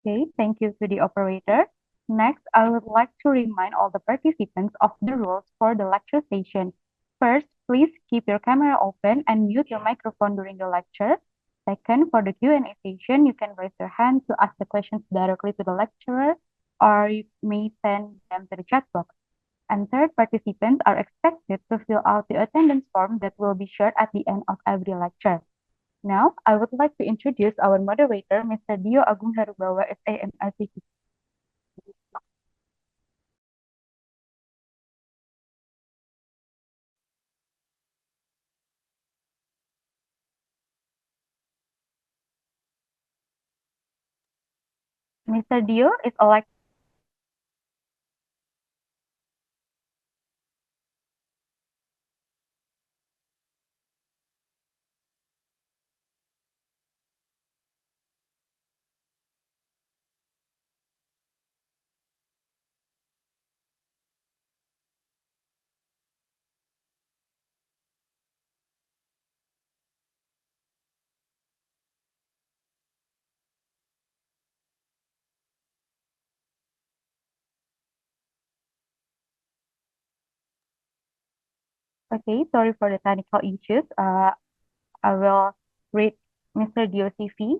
Okay, thank you to the operator. Next, I would like to remind all the participants of the rules for the lecture session. First, please keep your camera open and mute your microphone during the lecture. Second, for the Q&A session, you can raise your hand to ask the questions directly to the lecturer, or you may send them to the chat box. And third, participants are expected to fill out the attendance form that will be shared at the end of every lecture. Now, I would like to introduce our moderator, Mr. Dio Agung Herubawa, SAMLCP. Mr. Dio is elected. Okay, sorry for the technical issues. I will read Mr. Dio's CV.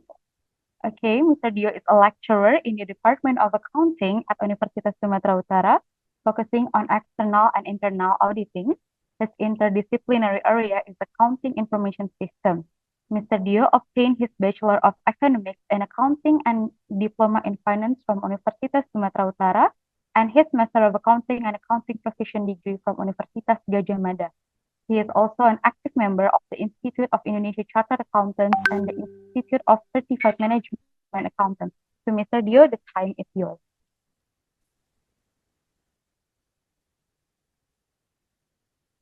Okay, Mr. Dio is a lecturer in the Department of Accounting at Universitas Sumatera Utara, focusing on external and internal auditing. His interdisciplinary area is accounting information system. Mr. Dio obtained his Bachelor of Economics in Accounting and Diploma in Finance from Universitas Sumatera Utara, and his Master of Accounting and Accounting Proficient degree from Universitas Gadjah Mada. He is also an active member of the Institute of Indonesia Chartered Accountants and the Institute of Certified Management Accountants. So, Mr. Dio, the time is yours.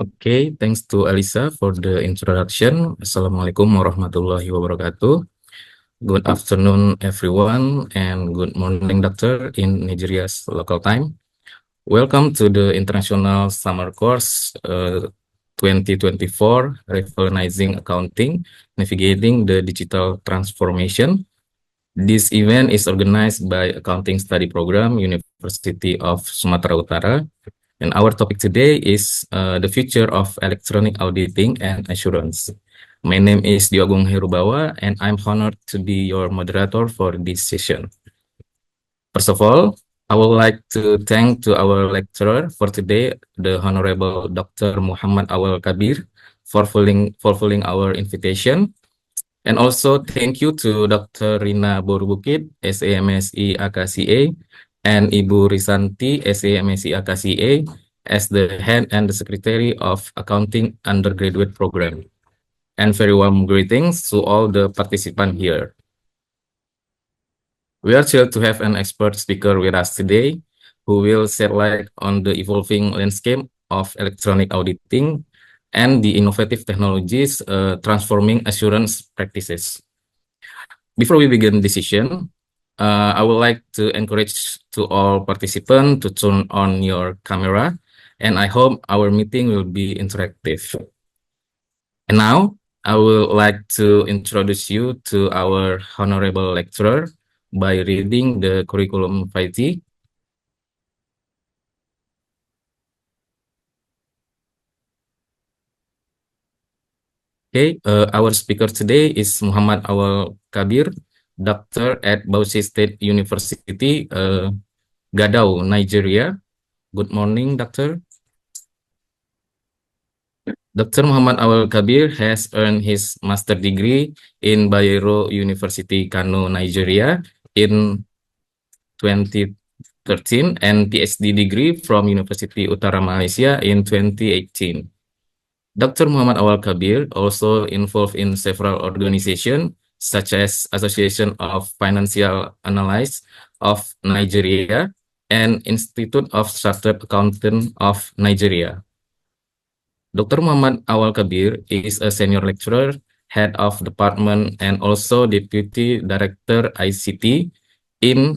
Okay, thanks to Alisa for the introduction. Assalamualaikum warahmatullahi wabarakatuh. Good afternoon, everyone, and good morning, Doctor, in Nigeria's local time. Welcome to the International Summer Course 2024, Revolutionizing Accounting, Navigating the Digital Transformation. This event is organized by Accounting Study Program, University of Sumatera Utara. And our topic today is the future of electronic auditing and assurance. My name is Dio Agung Herubawa, and I'm honored to be your moderator for this session. First of all, I would like to thank to our lecturer for today, the Honorable Dr. Muhammad Auwal Kabir, for fulfilling our invitation. And also thank you to Dr. Rina Borubukit, SAMSI AKCA, and Ibu Risanti, SAMSI AKCA, as the head and the secretary of Accounting Undergraduate Program. And very warm greetings to all the participants here. We are thrilled to have an expert speaker with us today who will shed light on the evolving landscape of electronic auditing and the innovative technologies transforming assurance practices. Before we begin the session, I would like to encourage to all participants to turn on your camera, and I hope our meeting will be interactive. And now, I would like to introduce you to our honorable lecturer by reading the curriculum vitae. Okay, our speaker today is Muhammad Auwal Kabir, doctor at Bauchi State University, Gadao, Nigeria. Good morning, doctor. Dr. Muhammad Auwal Kabir has earned his master degree in Bayero University, Kano, Nigeria in 2013 and PhD degree from University Utara Malaysia in 2018. Dr. Muhammad Auwal Kabir also involved in several organizations such as Association of Financial Analysts of Nigeria and Institute of Chartered Accountants of Nigeria. Dr. Muhammad Auwal Kabir is a senior lecturer, head of department, and also deputy director ICT in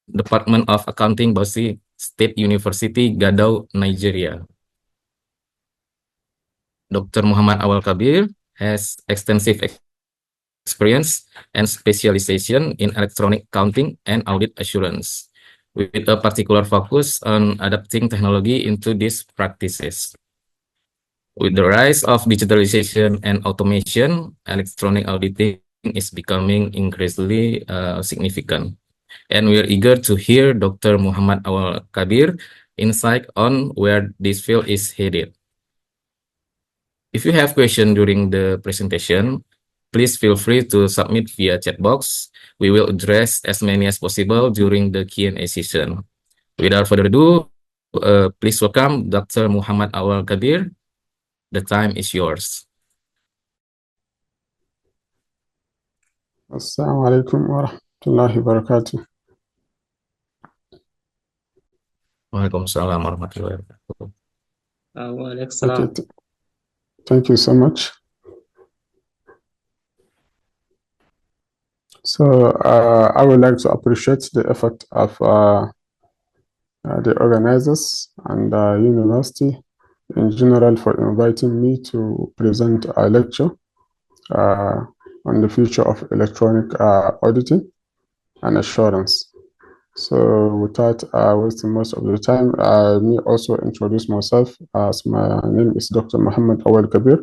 Department of Accounting, Bauchi State University, Gadao, Nigeria. Dr. Muhammad Auwal Kabir has extensive experience in accounting, finance, and accounting, and also in the industry. He has held various roles in the accounting industry, including as a senior lecturer, head of department, and also deputy director ICT in Department of Accounting, Bauchi State University, Gadao, Nigeria. Dr. Muhammad Auwal Kabir has extensive experience and specialization in electronic accounting and audit assurance, with a particular focus on adapting technology into these practices. With the rise of digitalization and automation, electronic auditing is becoming increasingly significant. And we are eager to hear Dr. Muhammad Auwal Kabir insight on where this field is headed. If you have questions during the presentation, please feel free to submit via chat box. We will address as many as possible during the Q&A session. Without further ado, please welcome Dr. Muhammad Auwal Kabir. The time is yours. Assalamu alaikum wa rahmatullahi wa barakatuh. Waalaikumsalam warahmatullahi wabarakatuh. Okay, thank you so much. So I would like to appreciate the effort of the organizers and the university in general for inviting me to present a lecture on the future of electronic auditing and assurance. So without wasting most of the time, let me also introduce myself, as my name is Dr. Muhammad Auwal Kabir.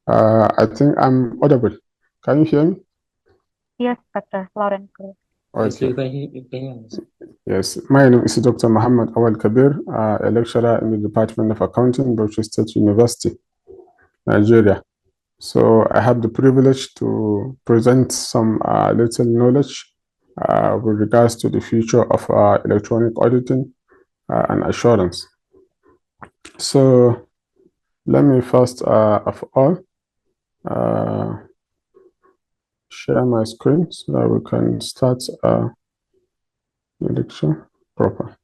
I think I'm audible. Can you hear me? Yes, Doctor, loud and clear. Okay. Yes, my name is Dr. Muhammad Auwal Kabir, a lecturer in the Department of Accounting, Bauchi State University, Nigeria. So I have the privilege to present some little knowledge with regards to the future of electronic auditing and assurance. So let me first of all share my screen so that we can start the lecture proper.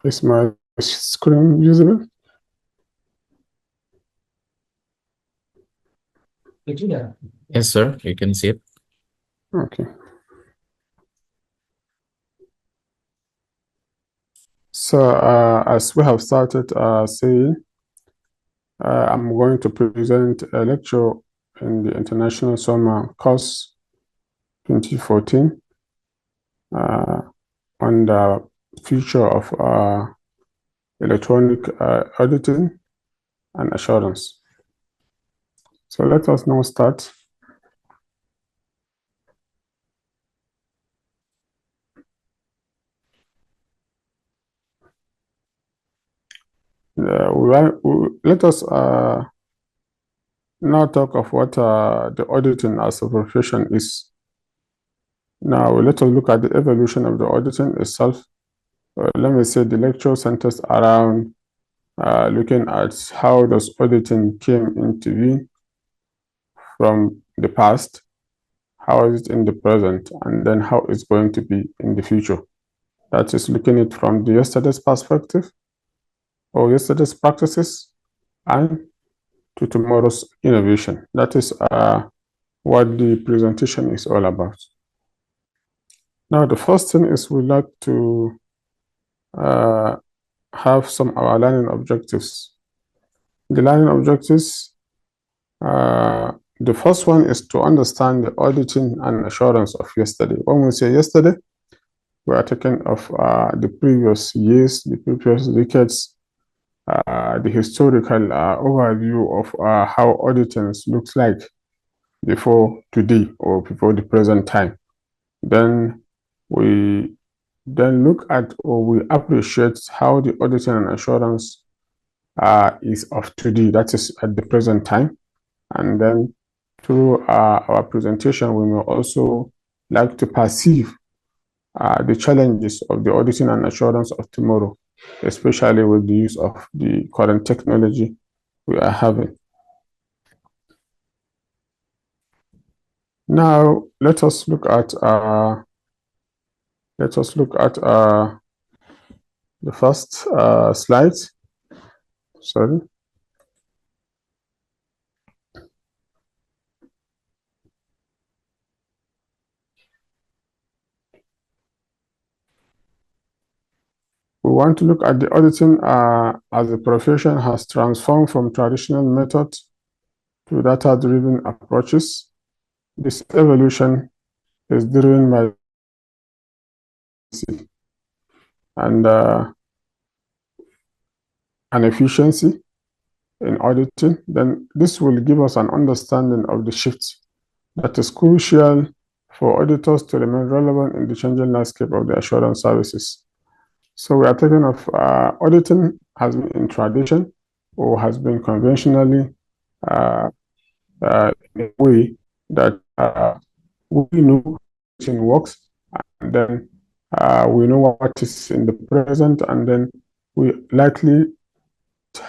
Is my screen visible? Yes, sir, you can see it. Okay. So as we have started saying, I'm going to present a lecture in the International Summer Course 2014 on the future of electronic auditing and assurance. So let us now start. Let us now talk of what the auditing as a profession is. Now let us look at the evolution of the auditing itself. Let me say the lecture centers around looking at how does auditing came into being from the past, how is it in the present, and then how it's going to be in the future. That is looking at it from the yesterday's perspective or yesterday's practices and to tomorrow's innovation. That is what the presentation is all about. Now, the first thing is we like to have some of our learning objectives. The learning objectives, the first one is to understand the auditing and assurance of yesterday. When we say yesterday, we are talking of the previous years, the previous decades, the historical overview of how auditing looks like before today or before the present time. Then we look at or we appreciate how the auditing and assurance is of today, that is at the present time. And then through our presentation, we may also like to perceive the challenges of the auditing and assurance of tomorrow. especially with the use of the current technology we are having. Now, let us look at the first slide. Sorry. We want to look at the auditing as the profession has transformed from traditional methods to data-driven approaches. This evolution is driven by and an efficiency in auditing. Then this will give us an understanding of the shift that is crucial for auditors to remain relevant in the changing landscape of the assurance services. So we are talking of auditing has been in tradition or has been conventionally in a way that we know it works, and then we know what is in the present, and then we likely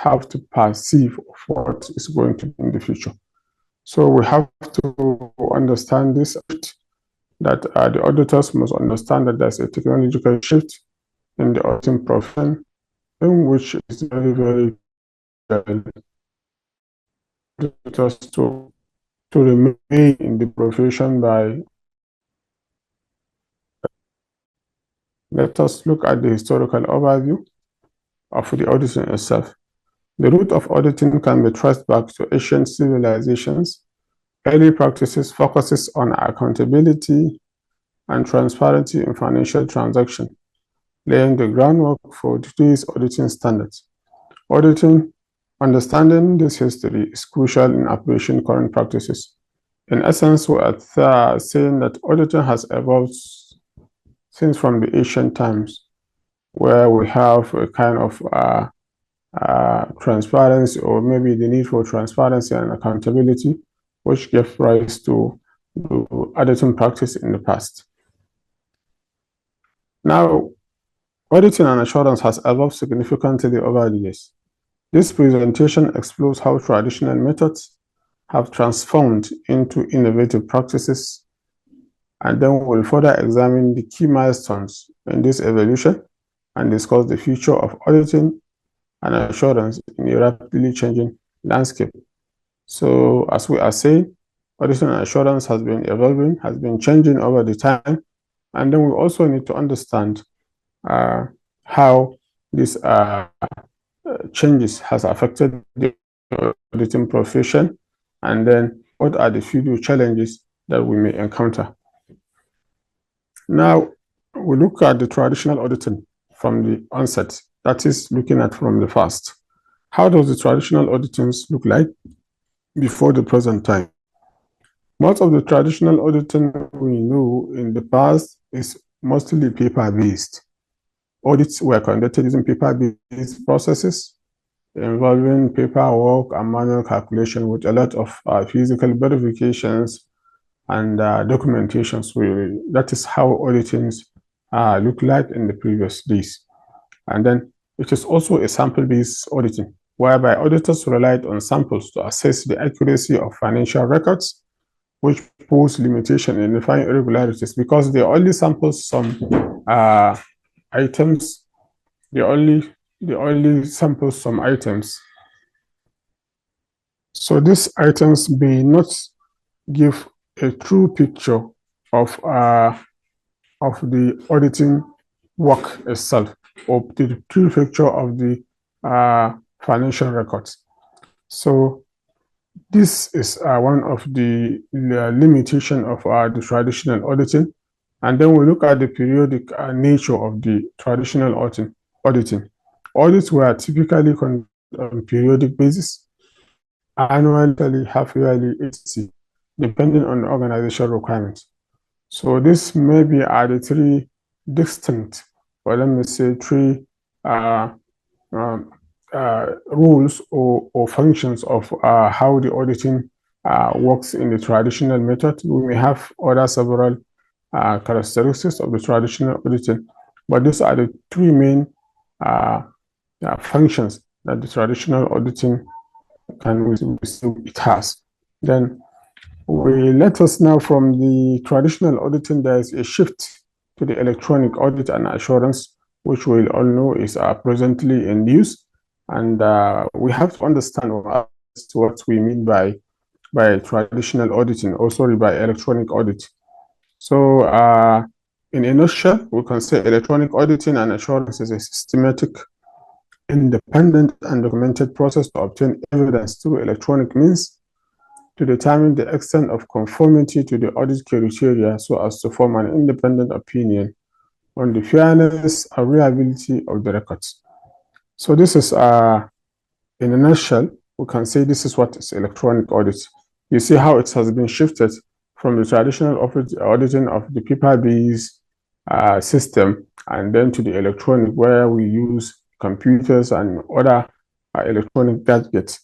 have to perceive what is going to be in the future. So we have to understand this, that the auditors must understand that there's a technological shift in the auditing profession, in which is very, very auditors to remain in the profession by. Let us look at the historical overview of the auditing itself. The root of auditing can be traced back to ancient civilizations. Early practices focuses on accountability and transparency in financial transactions, laying the groundwork for today's auditing standards. Auditing, understanding this history is crucial in approaching current practices. In essence, we are saying that auditing has evolved since from the ancient times, where we have a kind of transparency, or maybe the need for transparency and accountability, which gave rise to auditing practice in the past. Now, auditing and assurance has evolved significantly over the years. This presentation explores how traditional methods have transformed into innovative practices, and then we'll further examine the key milestones in this evolution and discuss the future of auditing and assurance in a rapidly changing landscape. So, as we are saying, auditing and assurance has been evolving, has been changing over the time, and then we also need to understand how this changes has affected the auditing profession, and then what are the future challenges that we may encounter. Now, we look at the traditional auditing from the onset, that is looking at from the past. How does the traditional auditings look like before the present time? Most of the traditional auditing we know in the past is mostly paper-based. Audits were conducted using paper-based processes involving paperwork and manual calculation with a lot of physical verifications and documentations. That is how auditings look like in the previous days. And then it is also a sample-based auditing, whereby auditors relied on samples to assess the accuracy of financial records, which pose limitation in identifying irregularities because they only sample some items. They only sample some items. So these items may not give a true picture of the auditing work itself, or the true picture of the financial records. So this is one of the limitation of the traditional auditing. And then we look at the periodic nature of the traditional auditing. Audits were typically conducted on a periodic basis, annually, half-yearly, etc., depending on the organizational requirements. So this may be the three distinct, or let me say three rules or functions of how the auditing works in the traditional method. We may have other several characteristics of the traditional auditing, but these are the three main functions that the traditional auditing can it has. Then let us now from the traditional auditing, there is a shift to the electronic audit and assurance, which we all know is presently in use. And we have to understand what we mean by traditional auditing, or sorry, by electronic audit. So in a nutshell, we can say electronic auditing and assurance is a systematic, independent, and documented process to obtain evidence through electronic means to determine the extent of conformity to the audit criteria so as to form an independent opinion on the fairness and reliability of the records. So this is, in a nutshell, we can say this is what is electronic audit. You see how it has been shifted from the traditional auditing of the paper-based system and then to the electronic, where we use computers and other electronic gadgets.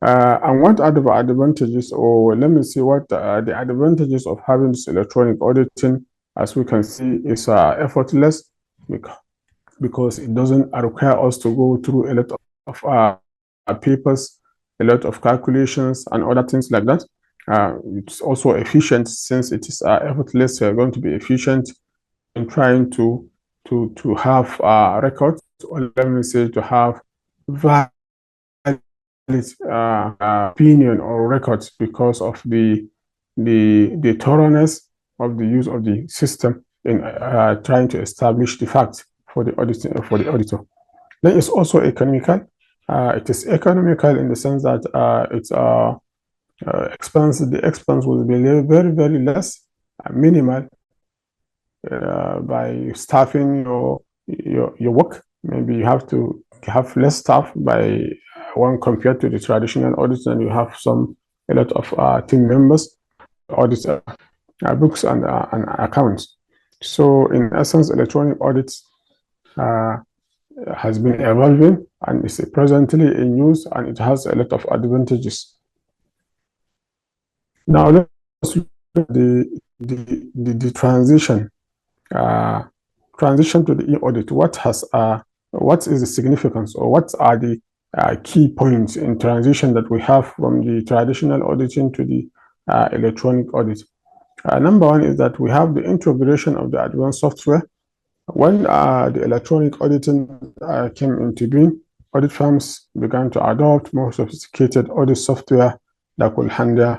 And what are the advantages, or let me see what the advantages of having this electronic auditing, as we can see, is effortless because it doesn't require us to go through a lot of papers, a lot of calculations, and other things like that. It's also efficient since it is effortless. We're going to be efficient in trying to have records, or let me say to have valid opinion or records because of the thoroughness of the use of the system in trying to establish the facts for the auditor. Then it's also economical. It is economical in the sense that it's the expense will be very, very less, minimal, by staffing your work. Maybe you have to have less staff by one compared to the traditional audit, and you have a lot of team members audit books and accounts. So in essence, electronic audits has been evolving and is presently in use, and it has a lot of advantages. Now let's look at the transition to the e-audit. What is the significance, or what are the key points in transition that we have from the traditional auditing to the electronic audit? Number one is that we have the integration of the advanced software. When the electronic auditing came into being, audit firms began to adopt more sophisticated audit software that could handle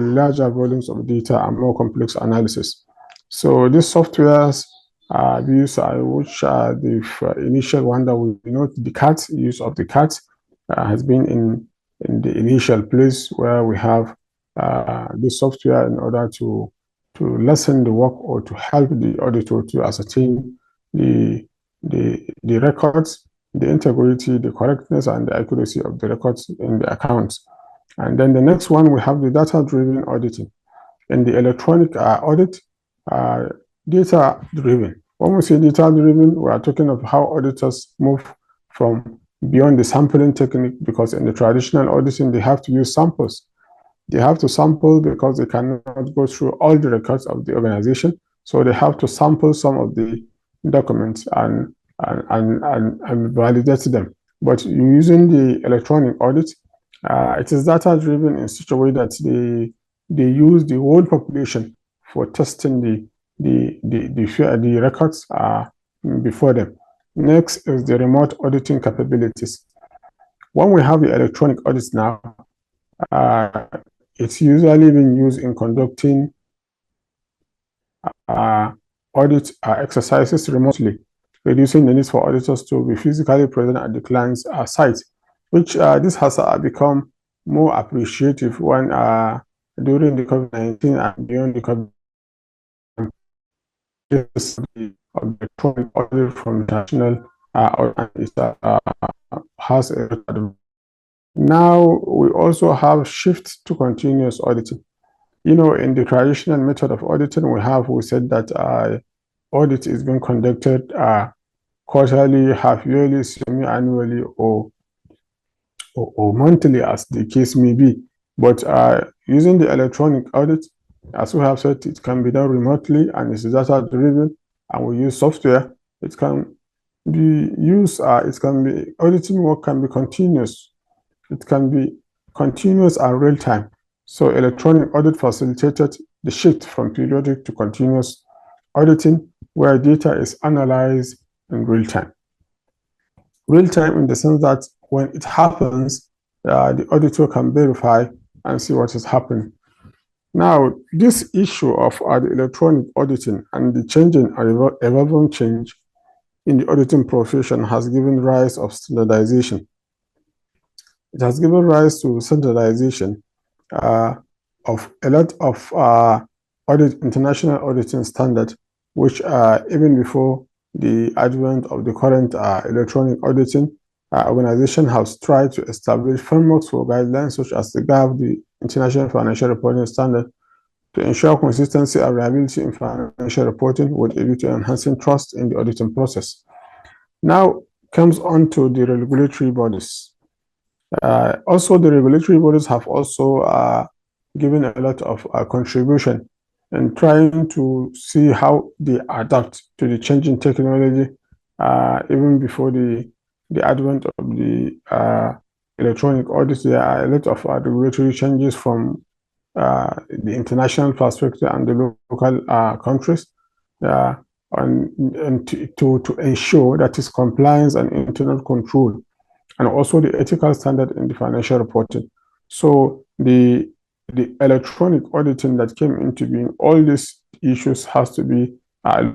larger volumes of data and more complex analysis. So these softwares, which the initial one that we know, the CAT, use of the CAT has been in the initial place where we have this software in order to lessen the work or to help the auditor to ascertain the records, the integrity, the correctness, and the accuracy of the records in the accounts. And then the next one, we have the data-driven auditing. In the electronic audit, data-driven. When we say data-driven, we are talking of how auditors move from beyond the sampling technique, because in the traditional auditing, they have to use samples. They have to sample because they cannot go through all the records of the organization. So they have to sample some of the documents and validate them. But using the electronic audit, it is data-driven in such a way that they use the whole population for testing the records before them. Next is the remote auditing capabilities. When we have the electronic audits now, it's usually being used in conducting audit exercises remotely, reducing the need for auditors to be physically present at the client's site, which this has become more appreciative when during the COVID-19 and beyond the COVID-19 of the electronic audit from national has a now we also have shift to continuous auditing. You know, in the traditional method of auditing, we said that audit is being conducted quarterly, half-yearly, semi-annually, or monthly, as the case may be. But using the electronic audit, as we have said, it can be done remotely, and it's data-driven, and we use software. It can The use, it can be, auditing work can be continuous. It can be continuous and real time. So electronic audit facilitated the shift from periodic to continuous auditing, where data is analyzed in real time. Real time in the sense that when it happens, the auditor can verify and see what is happening. Now, this issue of the electronic auditing and the changing or evolving change in the auditing profession has given rise of standardization. It has given rise to standardization of a lot of international auditing standard, which even before the advent of the current electronic auditing, organization has tried to establish frameworks for guidelines such as the GAP, the International Financial Reporting Standard, to ensure consistency and reliability in financial reporting with a view to enhancing trust in the auditing process. Now comes on to the regulatory bodies. Also, the regulatory bodies have also given a lot of contribution in trying to see how they adapt to the changing technology, even before the advent of the electronic audits. There are a lot of regulatory changes from the international perspective and the local countries, and to ensure that is compliance and internal control, and also the ethical standard in the financial reporting. So the electronic auditing that came into being, all these issues has to be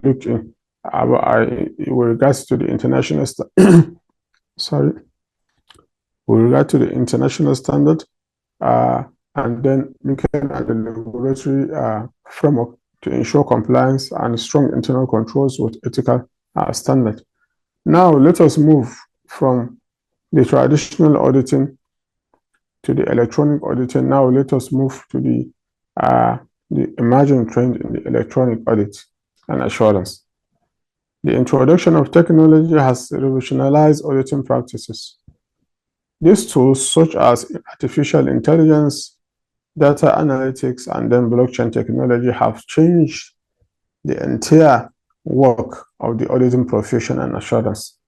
looked in. With regards to the international sorry, with regard to the international standard, and then looking at the regulatory framework to ensure compliance and strong internal controls with ethical standard. Now let us move from the traditional auditing to the electronic auditing. Now let us move to the emerging trend in the electronic audit and assurance. The introduction of technology has revolutionized auditing practices. These tools, such as artificial intelligence, data analytics, and then blockchain technology, have changed the entire work of the auditing profession and assurance.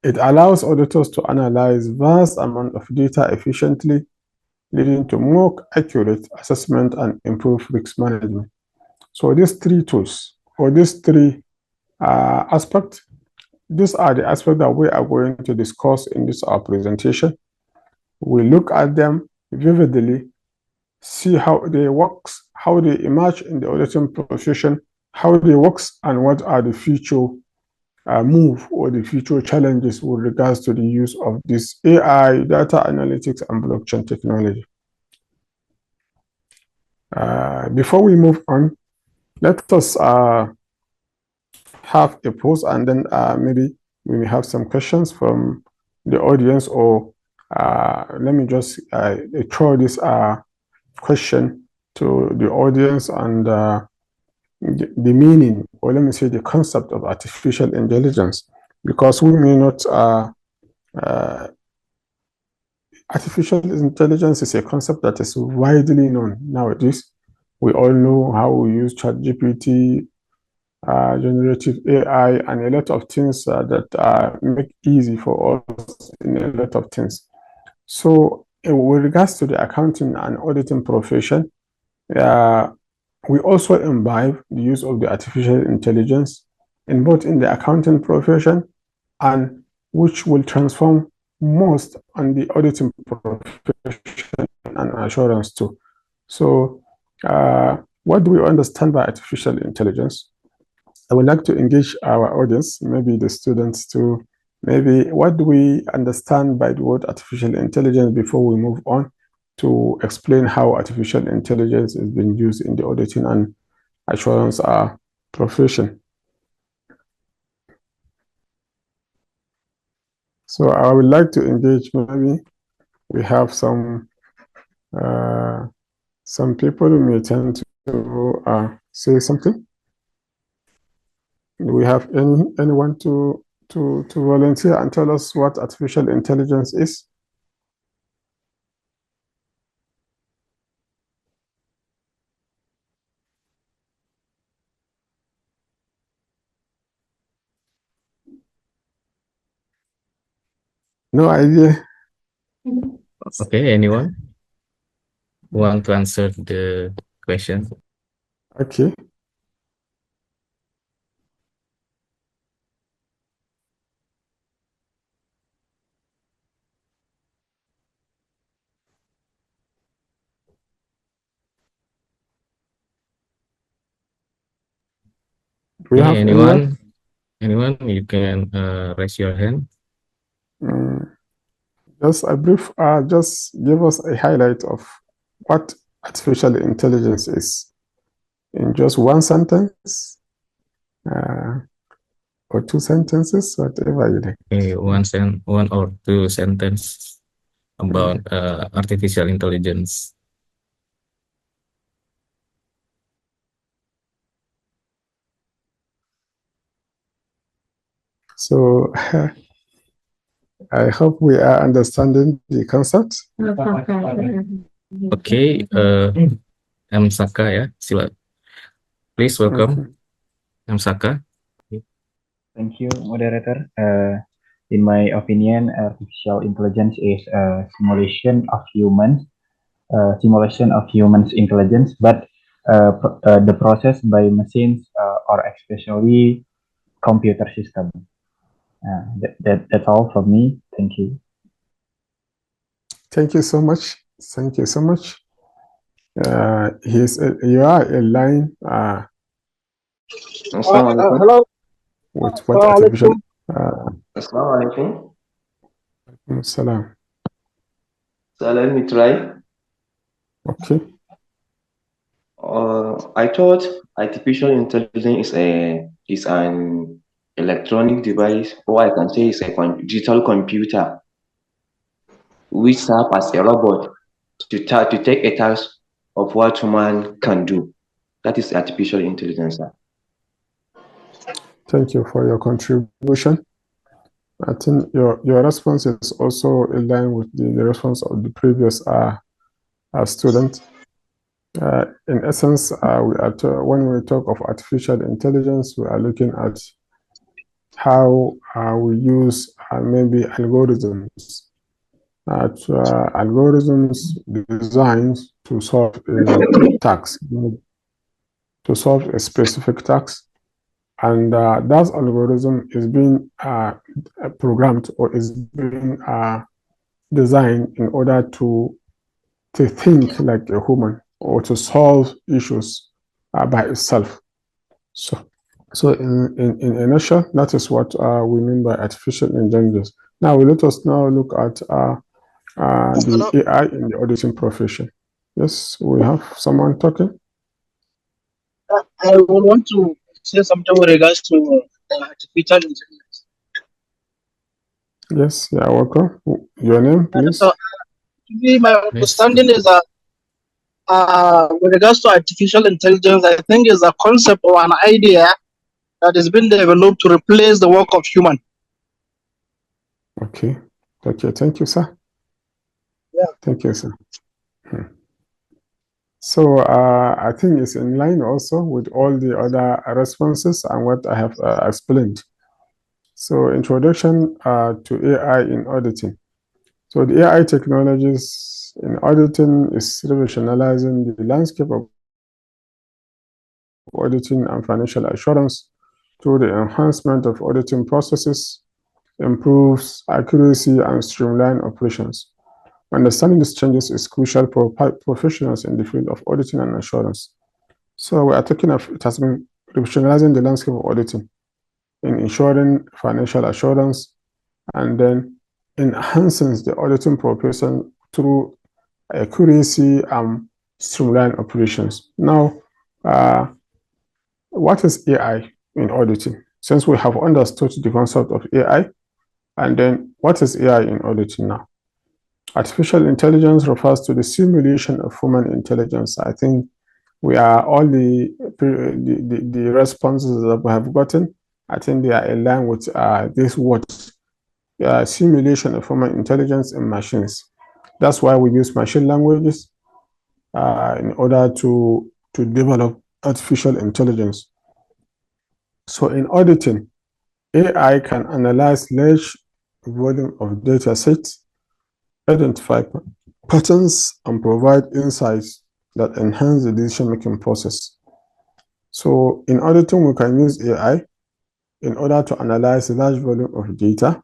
It allows auditors to analyze vast amounts of data efficiently, leading to more accurate assessment and improved risk management. So these three tools, or these three aspects, these are the aspects that we are going to discuss in this our presentation. We look at them vividly, see how they work, how they emerge in the auditing profession, how they work, and what are the future move or the future challenges with regards to the use of this AI, data analytics, and blockchain technology. Before we move on, let us have a pause, and then maybe we may have some questions from the audience, or let me just throw this question to the audience, and the meaning, or let me say the concept of artificial intelligence, because we may not artificial intelligence is a concept that is widely known nowadays. We all know how we use ChatGPT, generative AI, and a lot of things that make easy for us in a lot of things. So with regards to the accounting and auditing profession, we also imbibe the use of the artificial intelligence in both in the accounting profession, and which will transform most on the auditing profession and assurance too. So what do we understand by artificial intelligence? I would like to engage our audience, maybe the students too. Maybe what do we understand by the word artificial intelligence before we move on to explain how artificial intelligence is being used in the auditing and assurance profession. So I would like to engage, maybe we have some people who may tend to say something. Do we have anyone to volunteer and tell us what artificial intelligence is? No idea. Okay, anyone want to answer the question? Okay. Do we Okay, have anyone? anyone, you can raise your hand. Just a brief, just give us a highlight of what artificial intelligence is in just one sentence or two sentences, whatever you like. Okay, one or two sentence about artificial intelligence. So I hope we are understanding the concept. Okay, M. Saka ya, sila. Please welcome M. Saka. Thank you, moderator. In my opinion, artificial intelligence is a simulation of humans intelligence, but the process by machines or especially computer system. That's all from me. Thank you. Thank you so much. Thank you so much. You are in line Hello. with what artificial. Assalamualaikum. Salam. So let me try. Okay. I thought artificial intelligence is an electronic device, or I can say it's a digital computer, which serves as a robot to take a task of what human can do. That is artificial intelligence. Thank you for your contribution. I think your response is also in line with the response of the previous student. In essence, when we talk of artificial intelligence, we are looking at how we use maybe algorithms designed to solve a task, to solve a specific task. And that algorithm is being programmed or is being designed in order to think like a human or to solve issues by itself. So in a nutshell, that is what we mean by artificial intelligence. Now let us now look at the AI in the auditing profession. Yes, we have someone talking. I would want to say something with regards to artificial intelligence. Yes, yeah, welcome. Your name, please. So, my understanding is that with regards to artificial intelligence, I think is a concept or an idea that has been developed to replace the work of human. Okay. Thank you, sir. Yeah. Thank you, sir. So I think it's in line also with all the other responses and what I have explained. So introduction to AI in auditing. So the AI technologies in auditing is revolutionizing the landscape of auditing and financial assurance through the enhancement of auditing processes, improves accuracy and streamline operations. Understanding these changes is crucial for professionals in the field of auditing and assurance. So we are talking of it has been revolutionizing the landscape of auditing in ensuring financial assurance and then enhances the auditing profession through accuracy and streamline operations. Now, what is AI in auditing? Since we have understood the concept of AI, and then what is AI in auditing now? Artificial intelligence refers to the simulation of human intelligence. I think we are all the responses that we have gotten. I think they are in line with this word, simulation of human intelligence in machines. That's why we use machine languages in order to develop artificial intelligence. So in auditing, AI can analyze large volume of data sets, identify patterns, and provide insights that enhance the decision-making process. So in auditing, we can use AI in order to analyze a large volume of data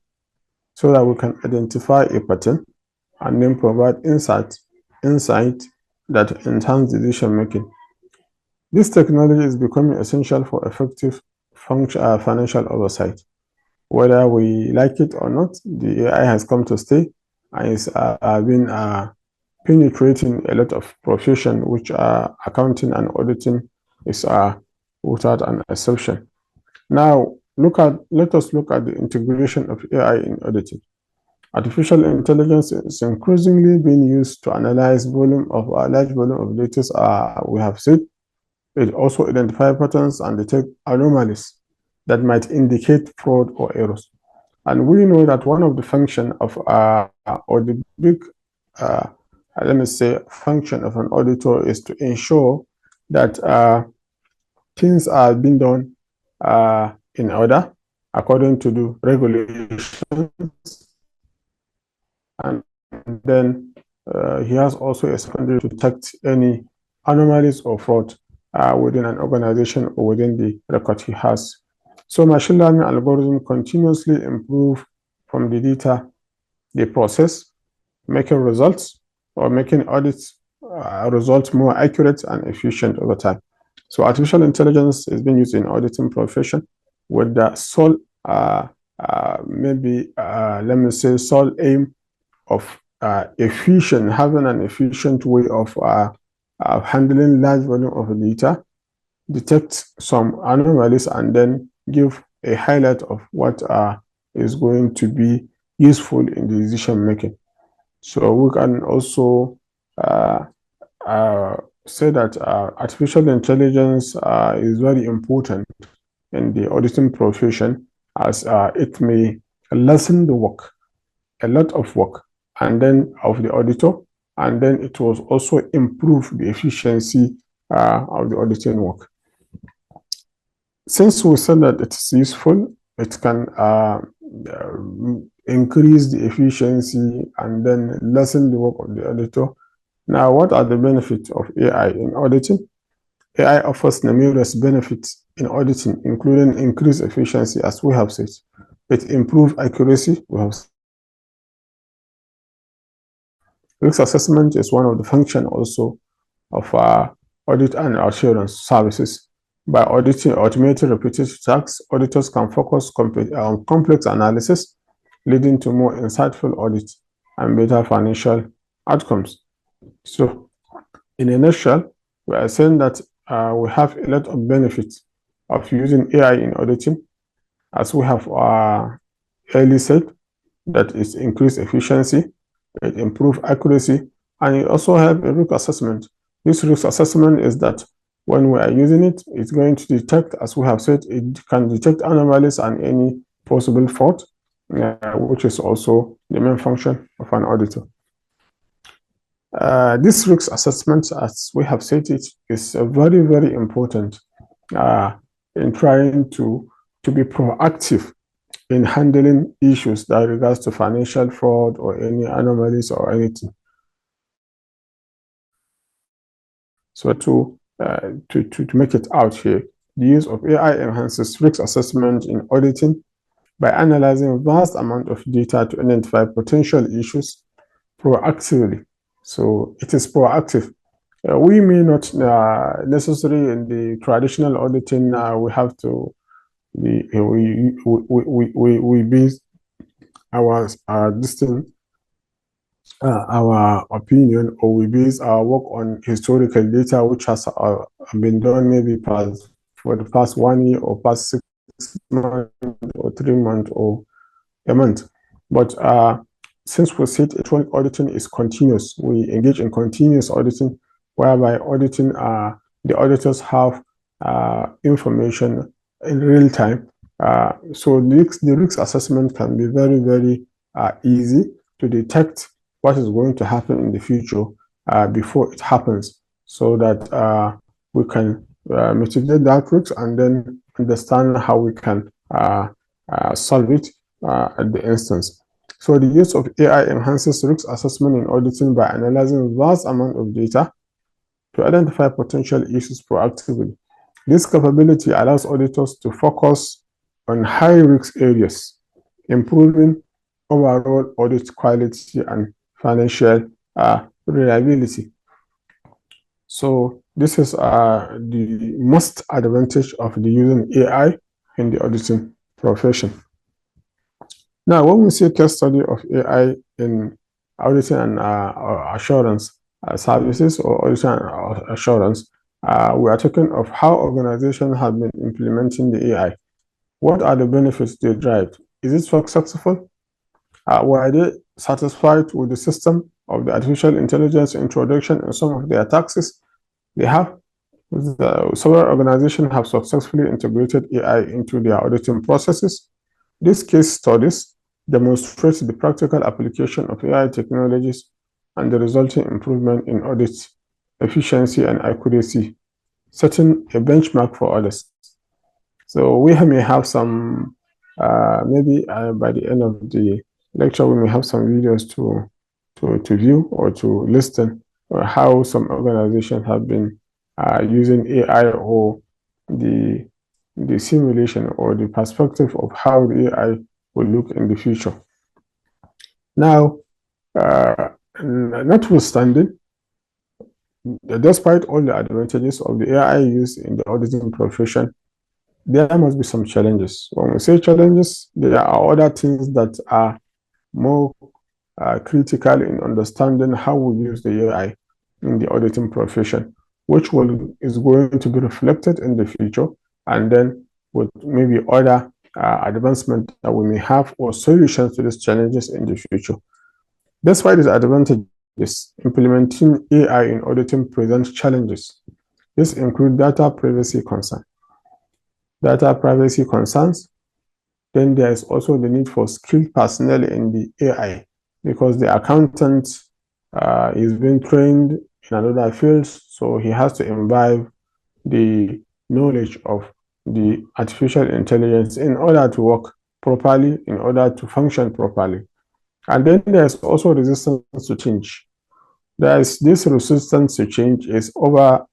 so that we can identify a pattern and then provide insight that enhance decision-making. This technology is becoming essential for effective financial oversight. Whether we like it or not, the AI has come to stay and is been penetrating a lot of profession, which accounting and auditing is without an exception. Now, let us look at the integration of AI in auditing. Artificial intelligence is increasingly being used to analyze large volume of data. We have said it also identifies patterns and detect anomalies that might indicate fraud or errors. And we know that one of the function of or the big let me say function of an auditor is to ensure that things are being done in order according to the regulations, and then he has also expanded to detect any anomalies or fraud within an organization or within the record he has. So machine learning algorithms continuously improve from the data they process, making results or making audits results more accurate and efficient over time. So artificial intelligence is being used in auditing profession with the sole let me say sole aim of having an efficient way of handling large volume of data, detect some anomalies, and then give a highlight of what is going to be useful in the decision making. So we can also say that artificial intelligence is very important in the auditing profession, as it may lessen the work, a lot of work, and then of the auditor, and then it will also improve the efficiency of the auditing work. Since we said that it is useful, it can increase the efficiency and then lessen the work of the auditor. Now, what are the benefits of AI in auditing? AI offers numerous benefits in auditing, including increased efficiency, as we have said. It improves accuracy. Risk assessment is one of the functions also of audit and assurance services. By automating repetitive tasks, auditors can focus on complex analysis, leading to more insightful audits and better financial outcomes. So, in a nutshell, we are saying that we have a lot of benefits of using AI in auditing, as we have earlier said, that it increased efficiency, it improves accuracy, and it also have a risk assessment. This risk assessment is that when we are using it, it's going to detect, as we have said, it can detect anomalies and any possible fault, which is also the main function of an auditor. This risk assessment, as we have said, it is very, very important in trying to be proactive in handling issues that regards to financial fraud or any anomalies or anything. So to make it out here, the use of AI enhances risk assessment in auditing by analyzing vast amount of data to identify potential issues proactively. So it is proactive. We may not necessarily in the traditional auditing. We have to we base our our opinion, or we base our work on historical data which has been done maybe for the past 1 year or past 6 months or 3 months or a month. But since we said electronic auditing is continuous, we engage in continuous auditing, whereby auditing the auditors have information in real time. So the risk assessment can be very, very easy to detect what is going to happen in the future before it happens, so that we can mitigate that risk and then understand how we can solve it at the instance. So the use of AI enhances risk assessment in auditing by analyzing vast amount of data to identify potential issues proactively. This capability allows auditors to focus on high-risk areas, improving overall audit quality and financial reliability. So this is the most advantage of the using AI in the auditing profession. Now, when we say case study of AI in auditing and assurance services or auditing and assurance, we are talking of how organizations have been implementing the AI. What are the benefits they drive? Is it successful? Were they satisfied with the system of the artificial intelligence introduction in some of their taxes? They have. Several organizations have successfully integrated AI into their auditing processes. These case studies demonstrate the practical application of AI technologies and the resulting improvement in audit efficiency and accuracy, setting a benchmark for others. So we may have some, maybe by the end of the lecture, we may have some videos to view or to listen, or how some organizations have been using AI or the simulation or the perspective of how the AI will look in the future. Now, notwithstanding, despite all the advantages of the AI used in the auditing profession, there must be some challenges. When we say challenges, there are other things that are more critical in understanding how we use the AI in the auditing profession, which is going to be reflected in the future, and then with maybe other advancement that we may have or solutions to these challenges in the future. Despite these advantages, implementing AI in auditing presents challenges. This includes data privacy concerns. Then there is also the need for skilled personnel in the AI, because the accountant is being trained in another field, so he has to imbibe the knowledge of the artificial intelligence in order to work properly, in order to function properly. And then there's also resistance to change. This resistance to change is overall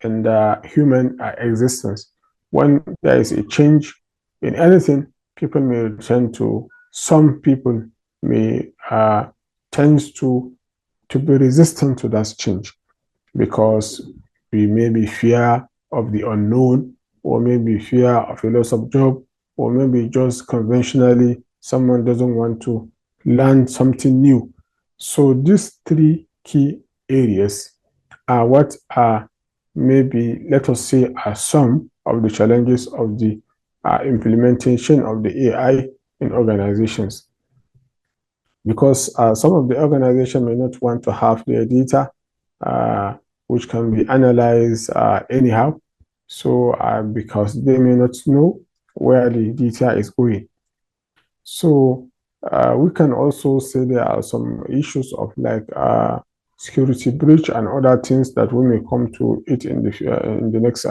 in the human existence. When there is a change in anything, people may tend to, some people may tend to be resistant to that change, because we maybe fear of the unknown, or maybe fear of a loss of job, or maybe just conventionally someone doesn't want to learn something new. So these three key areas are what are, maybe let us say, are some of the challenges of the implementation of the AI in organizations. Because some of the organizations may not want to have their data which can be analyzed anyhow, so because they may not know where the data is going. So we can also say there are some issues of like security breach and other things that we may come to it in the next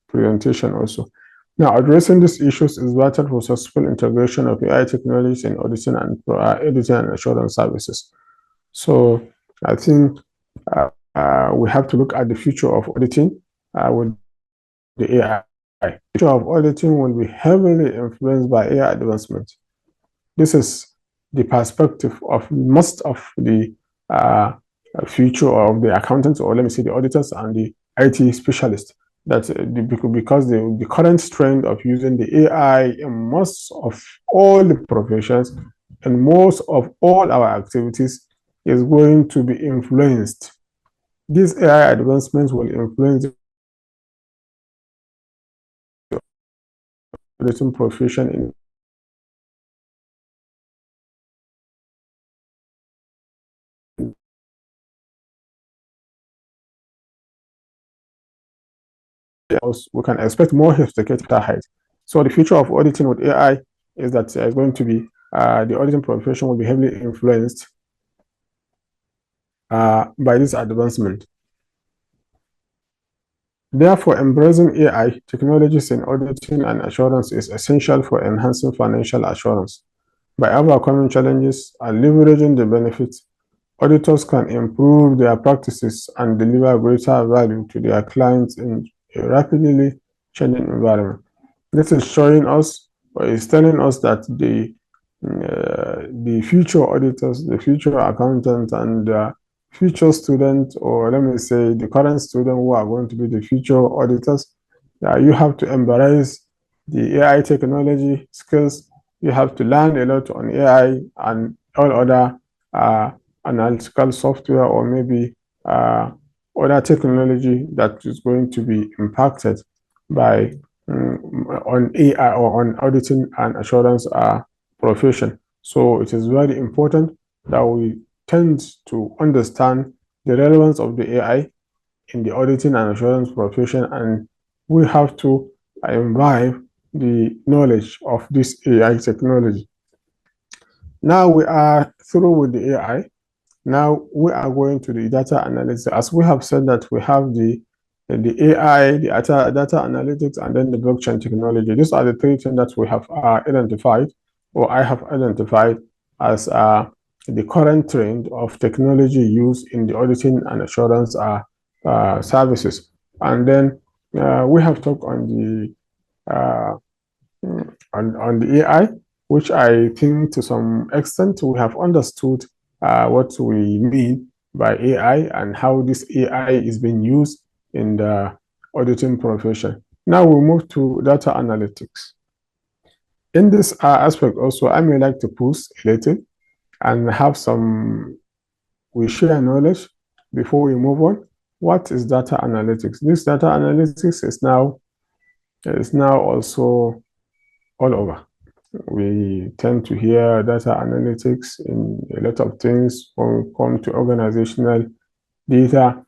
presentation also. Now, addressing these issues is vital for successful integration of AI technologies in auditing and assurance services. So I think we have to look at the future of auditing with the AI. The future of auditing will be heavily influenced by AI advancement. This is the perspective of most of the future of the accountants, or let me say the auditors and the IT specialists. That's because the current trend of using the AI in most of all the professions and most of all our activities is going to be influenced. These AI advancements will influence the auditing profession in we can expect more sophisticated heights. So the future of auditing with AI is that it's going to be the auditing profession will be heavily influenced by this advancement. Therefore, embracing AI technologies in auditing and assurance is essential for enhancing financial assurance. By overcoming challenges and leveraging the benefits, auditors can improve their practices and deliver greater value to their clients in a rapidly changing environment. This is showing us, or is telling us that the future auditors, the future accountants, and future students, or let me say the current students who are going to be the future auditors, you have to embrace the AI technology skills. You have to learn a lot on AI and all other analytical software, or maybe other technology that is going to be impacted by on AI or on auditing and assurance profession. So it is very important that we tend to understand the relevance of the AI in the auditing and assurance profession, and we have to imbibe the knowledge of this AI technology. Now we are through with the AI. Now we are going to the data analysis. As we have said that we have the AI, the data analytics, and then the blockchain technology. These are the three things that we have identified, or I have identified as the current trend of technology used in the auditing and assurance services. And then we have talked on the AI, which I think to some extent we have understood what we mean by AI and how this AI is being used in the auditing profession. Now we move to data analytics. In this aspect also, I may like to push a little and have we share knowledge before we move on. What is data analytics? This data analytics is now also all over. We tend to hear data analytics in a lot of things when we come to organizational data.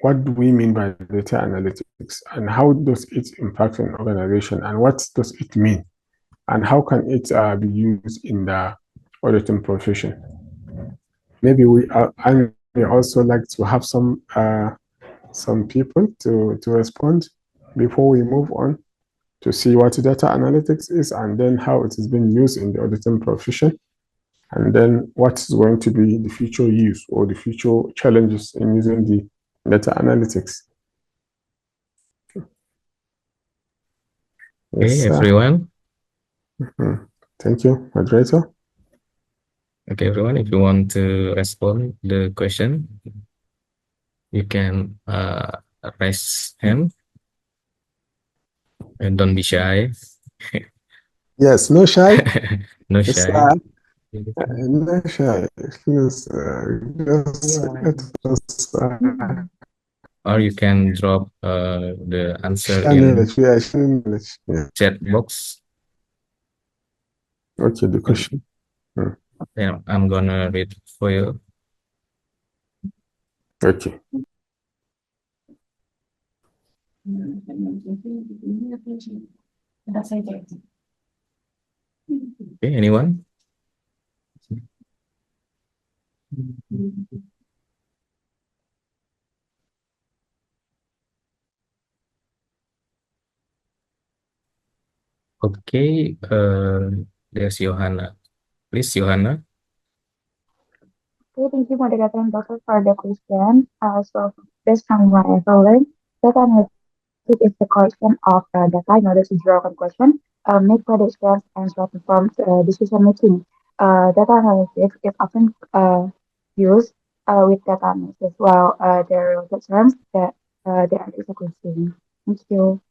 What do we mean by data analytics, and how does it impact an organization, and what does it mean, and how can it be used in the auditing profession? Maybe I may also like to have some people to respond before we move on to see what data analytics is, and then how it is being used in the auditing profession, and then what is going to be the future use or the future challenges in using the data analytics. Okay, yes, everyone. Thank you, moderator. Okay, everyone, if you want to respond the question, you can raise hand and don't be shy. Yes, no shy. No shy. No shy. Please, or you can drop the answer in chat box. Okay, the question. Yeah, I'm gonna read for you. Okay. Okay, anyone? Okay, there's Johanna. Please, Johanna. Okay, thank you, moderator and doctor, for the question. So based on what I've learned, data analytics is the collection of data. I know this is a broken question. Make predictions and informed decision making. Data analytics is often used with data analysis, while there are the terms that they are distinguishing. Thank you.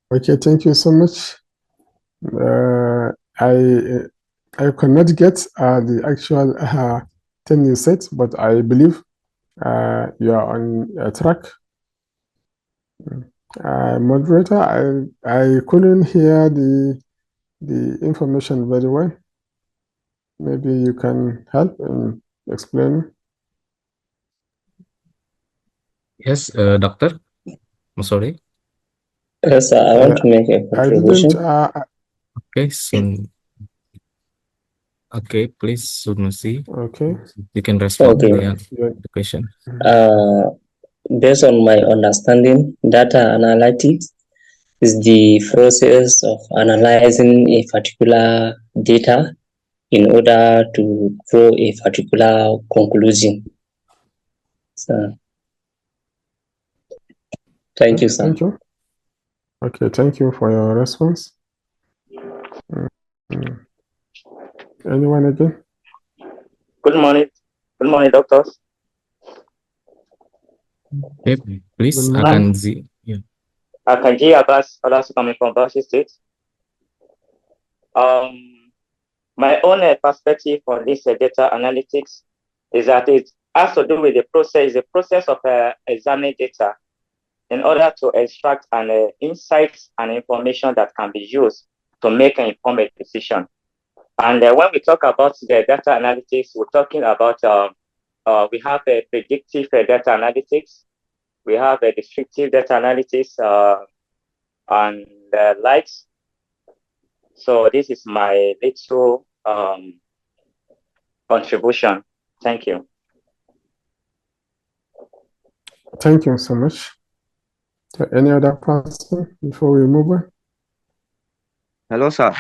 Okay, thank you so much. I cannot get the actual thing you said, but I believe you are on track. Moderator, I couldn't hear the information very well. Maybe you can help in explaining. Yes, doctor. I'm sorry. Yes, I want to make a contribution. I didn't. Okay, soon. Okay, please, Sunusi. Okay. You can respond Okay. the question. Based on my understanding, data analytics is the process of analyzing a particular data in order to draw a particular conclusion. So, thank you, sir. Thank you. Okay, thank you for your response. Anyone again? Good morning. Good morning, doctors. Okay, please, Good Akuntansi. Yeah. Akanji Abbas, also coming from Bauchi State. My own perspective on this data analytics is that it has to do with the process of examining data in order to extract an insights and information that can be used to make an informed decision. And when we talk about the data analytics, we're talking about we have a predictive data analytics, we have a descriptive data analytics, and the likes. So this is my little contribution. Thank you. Thank you so much. So any other person before we move on? Hello, sir.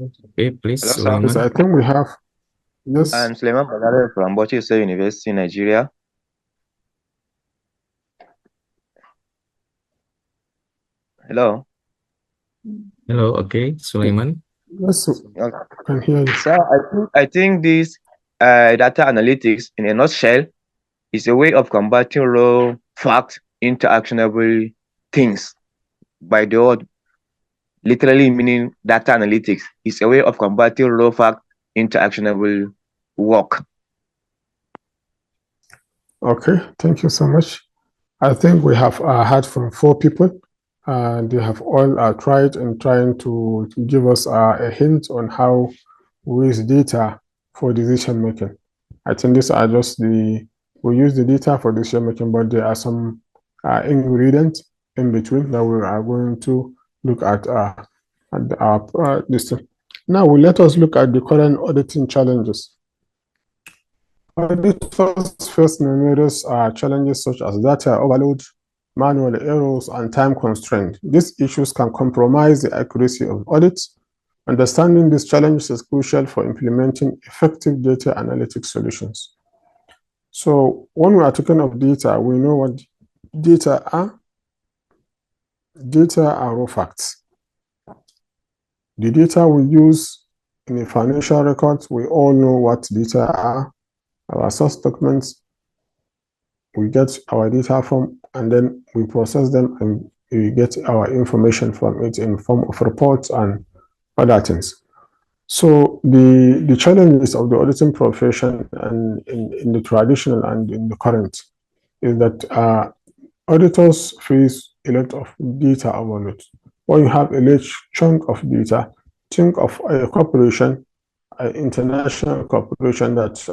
Okay, please, Hello, sir. Sulaiman. Yes, I think we have. Yes. I'm Sulaiman Badare from Bauchi State University, Nigeria. Hello. Hello, okay, Sulaiman. Yes, I can hear you. Sir, I think this data analytics, in a nutshell, is a way of converting raw facts into actionable things. By the word, literally meaning data analytics is a way of converting raw facts into actionable work. Okay, thank you so much. I think we have heard from 4 people. They have all tried and trying to give us a hint on how we use data for decision making. I think these are just we use the data for decision making, but there are some ingredients in between that we are going to look at this thing. Now, let us look at the current auditing challenges. Auditors face numerous challenges such as data overload, manual errors, and time constraint. These issues can compromise the accuracy of audits. Understanding these challenges is crucial for implementing effective data analytics solutions. So when we are talking of data, we know what data are. Data are raw facts. The data we use in a financial record, we all know what data are. Our source documents, we get our data from, and then we process them and we get our information from it in form of reports and other things. So the challenges of the auditing profession and in the traditional and in the current is that auditors face a lot of data overload. When you have a large chunk of data, think of a corporation, an international corporation that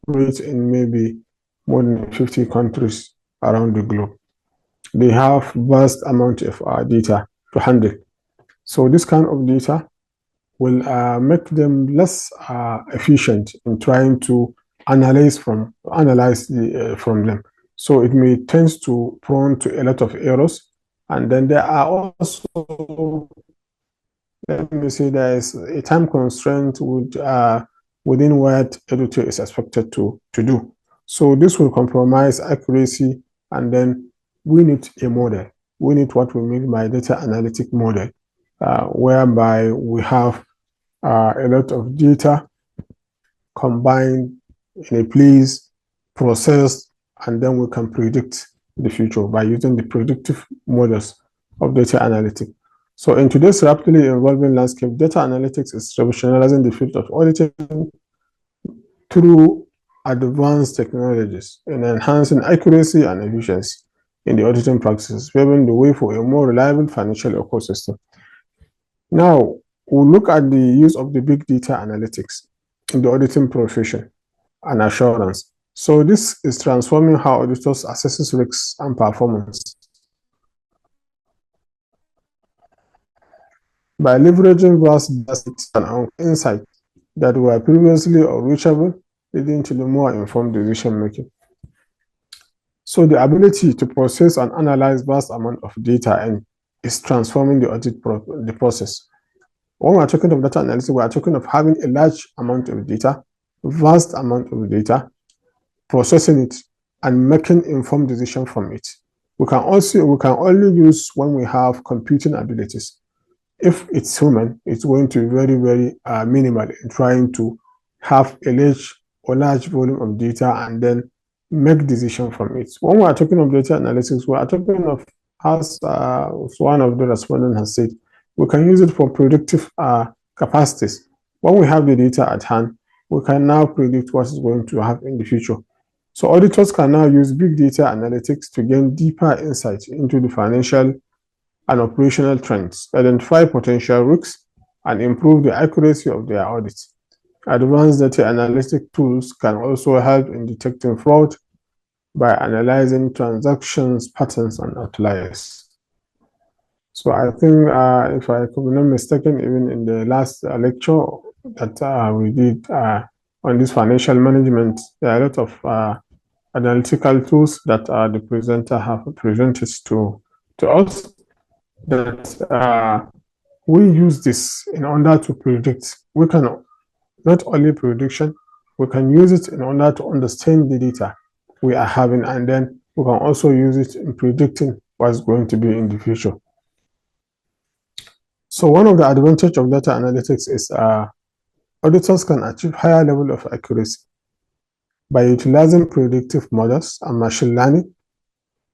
operates in maybe more than 50 countries around the globe. They have vast amount of data to handle. So this kind of data will make them less efficient in trying to analyze from them. So it may tend to prone to a lot of errors. And then there are also, let me say, there is a time constraint within what editor is expected to do. So this will compromise accuracy, and then we need a model. We need what we mean by data analytic model, whereby we have a lot of data combined in a place, processed, and then we can predict the future by using the predictive models of data analytics. So in today's rapidly evolving landscape, data analytics is revolutionizing the field of auditing through advanced technologies and enhancing accuracy and efficiency in the auditing practices, paving the way for a more reliable financial ecosystem. Now, we'll look at the use of the big data analytics in the auditing profession and assurance. So this is transforming how auditors assess risks and performance. by leveraging vast data and insight that were previously unreachable, leading to the more informed decision making. So the ability to process and analyze vast amount of data and is transforming the audit the process. When we're talking of data analysis, we're talking of having a large amount of data, vast amount of data, processing it, and making informed decision from it. We can only use when we have computing abilities. If it's human, it's going to be very, very minimal in trying to have a large volume of data and then make decision from it. When we are talking of data analytics, we are talking of, as one of the respondents has said, we can use it for predictive capacities. When we have the data at hand, we can now predict what is going to happen in the future. So auditors can now use big data analytics to gain deeper insight into the financial and operational trends, identify potential risks, and improve the accuracy of their audits. Advanced data analytic tools can also help in detecting fraud by analyzing transactions, patterns, and outliers. So I think, if I could be not mistaken, even in the last lecture that we did on this financial management, there are a lot of analytical tools that the presenter have presented to us that we use this in order to predict. We can not only prediction, we can use it in order to understand the data we are having, and then we can also use it in predicting what's going to be in the future. So one of the advantages of data analytics is auditors can achieve higher level of accuracy by utilizing predictive models and machine learning.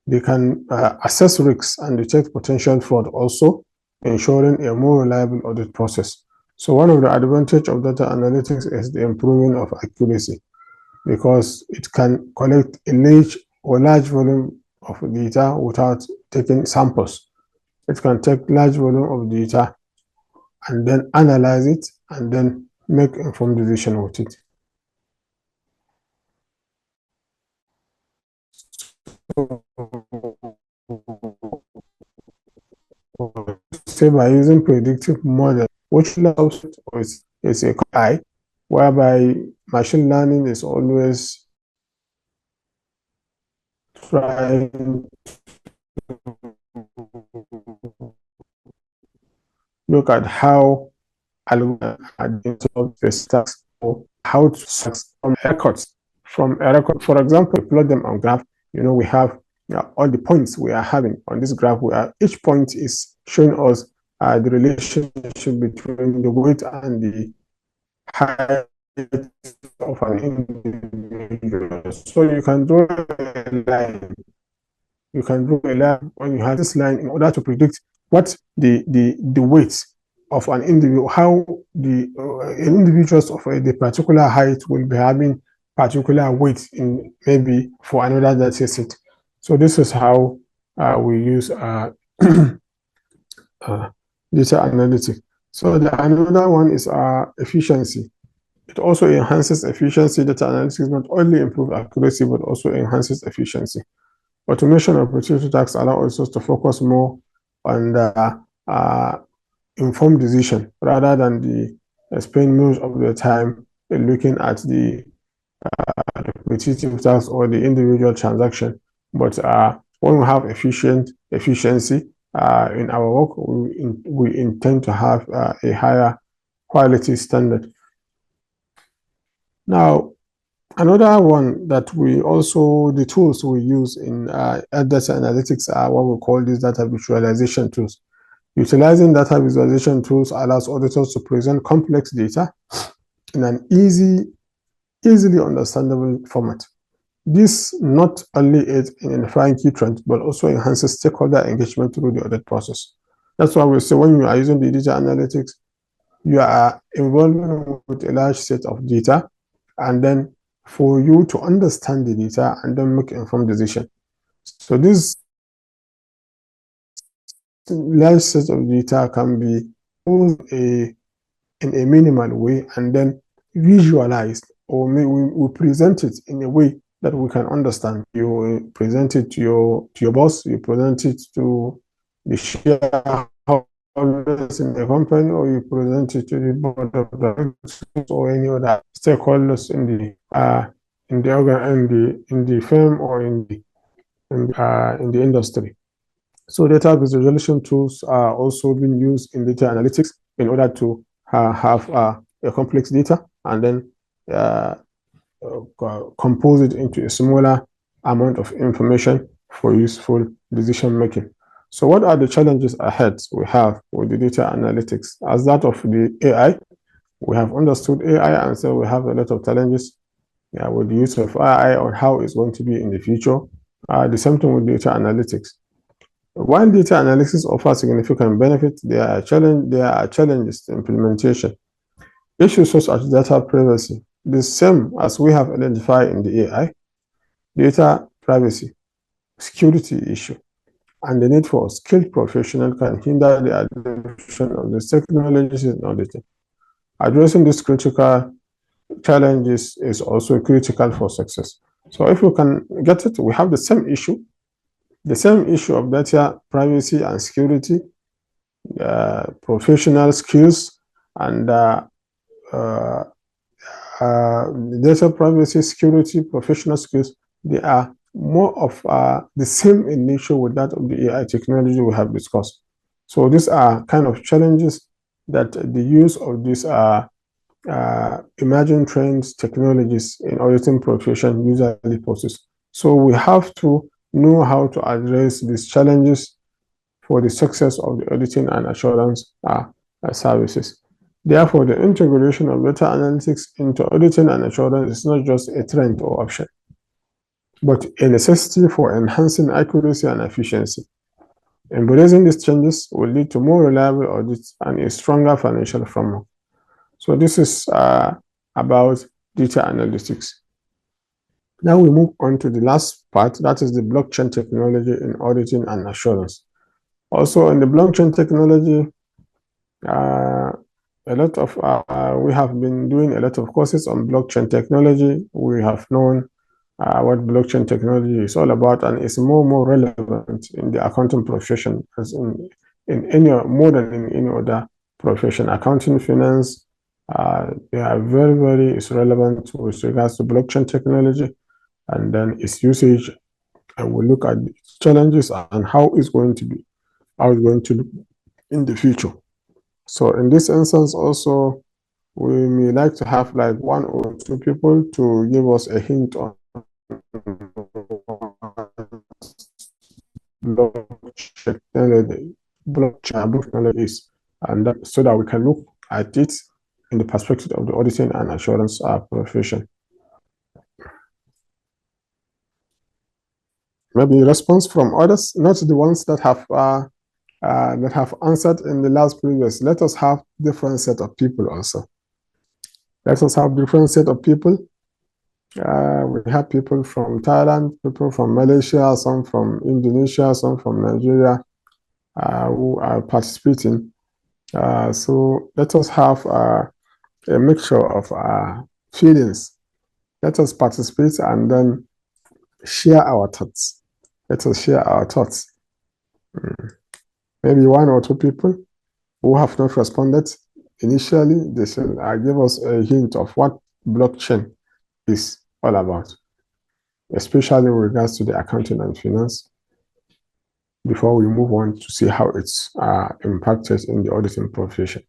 They can assess risks and detect potential fraud, also ensuring a more reliable audit process. So one of the advantages of data analytics is the improvement of accuracy, because it can collect a large volume of data without taking samples. It can take large volume of data and then analyze it and then make informed decision with it. Say by using predictive model, which allows is a AI, whereby machine learning is always trying to look at how stacks, or how to from a record. For example, plot them on graph. We have all the points we are having on this graph. Each point is showing us the relationship between the weight and the height of an individual. So you can draw a line. You can draw a line when you have this line in order to predict what the weight of an individual, how the individuals of the particular height will be having particular weight in maybe for another data set. So this is how we use data analytics. So another one is efficiency. It also enhances efficiency. Data analytics not only improve accuracy but also enhances efficiency. Automation of repetitive tasks allows us to focus more on the informed decision rather than the spend most of the time in looking at the repetitive tasks or the individual transaction. But when we have efficiency in our work, we intend to have a higher quality standard. Now, another one that the tools we use in data analytics are what we call these data visualization tools. Utilizing data visualization tools allows auditors to present complex data in an easily understandable format. This not only aids in identifying key trends, but also enhances stakeholder engagement through the audit process. That's why we say when you are using the data analytics, you are involved with a large set of data, and then for you to understand the data and then make informed decision. So this large set of data can be used in a minimal way and then visualized, or we present it in a way that we can understand. You present it to your boss, you present it to the shareholders, stakeholders in the company, or you present it to the board of directors or any other stakeholders in the firm or in the industry. So data visualization tools are also being used in data analytics in order to have a complex data and then compose it into a smaller amount of information for useful decision making. So what are the challenges ahead we have with the data analytics? As that of the AI, we have understood AI, and so we have a lot of challenges with the use of AI on how it's going to be in the future. The same thing with data analytics. While data analysis offers significant benefits, there are challenges to implementation. Issues such as data privacy, the same as we have identified in the AI, data privacy, security issue, and the need for skilled professionals can hinder the adoption of the technologies in auditing. Addressing these critical challenges is also critical for success. So if we can get it, we have the same issue of data privacy and security, professional skills, and data privacy, security, professional skills. They are more of the same in nature with that of the AI technology we have discussed. So these are kind of challenges that the use of these emerging trends, technologies in auditing profession usually poses. So we have to know how to address these challenges for the success of the auditing and assurance services. Therefore, the integration of data analytics into auditing and assurance is not just a trend or option, but a necessity for enhancing accuracy and efficiency. Embracing these changes will lead to more reliable audits and a stronger financial framework. So this is about data analytics. Now we move on to the last part, that is the blockchain technology in auditing and assurance. Also in the blockchain technology, we have been doing a lot of courses on blockchain technology. We have known what blockchain technology is all about, and it's more relevant in the accounting profession as more than in any other profession. Accounting, finance, they are very relevant with regards to blockchain technology, and then its usage, and we'll look at the challenges and how it's going to look in the future. So in this instance also, we may like to have like 1 or 2 people to give us a hint on blockchain is, and that, so that we can look at it in the perspective of the auditing and assurance profession. Maybe a response from others, not the ones that have answered in the last previous. Let us have different set of people also. Let us have different set of people. We have people from Thailand, people from Malaysia, some from Indonesia, some from Nigeria who are participating. So let us have a mixture of feelings. Let us participate and then share our thoughts. Let us share our thoughts. Maybe 1 or 2 people who have not responded initially, they should give us a hint of what blockchain is all about, especially in regards to the accounting and finance, before we move on to see how it's impacted in the auditing profession.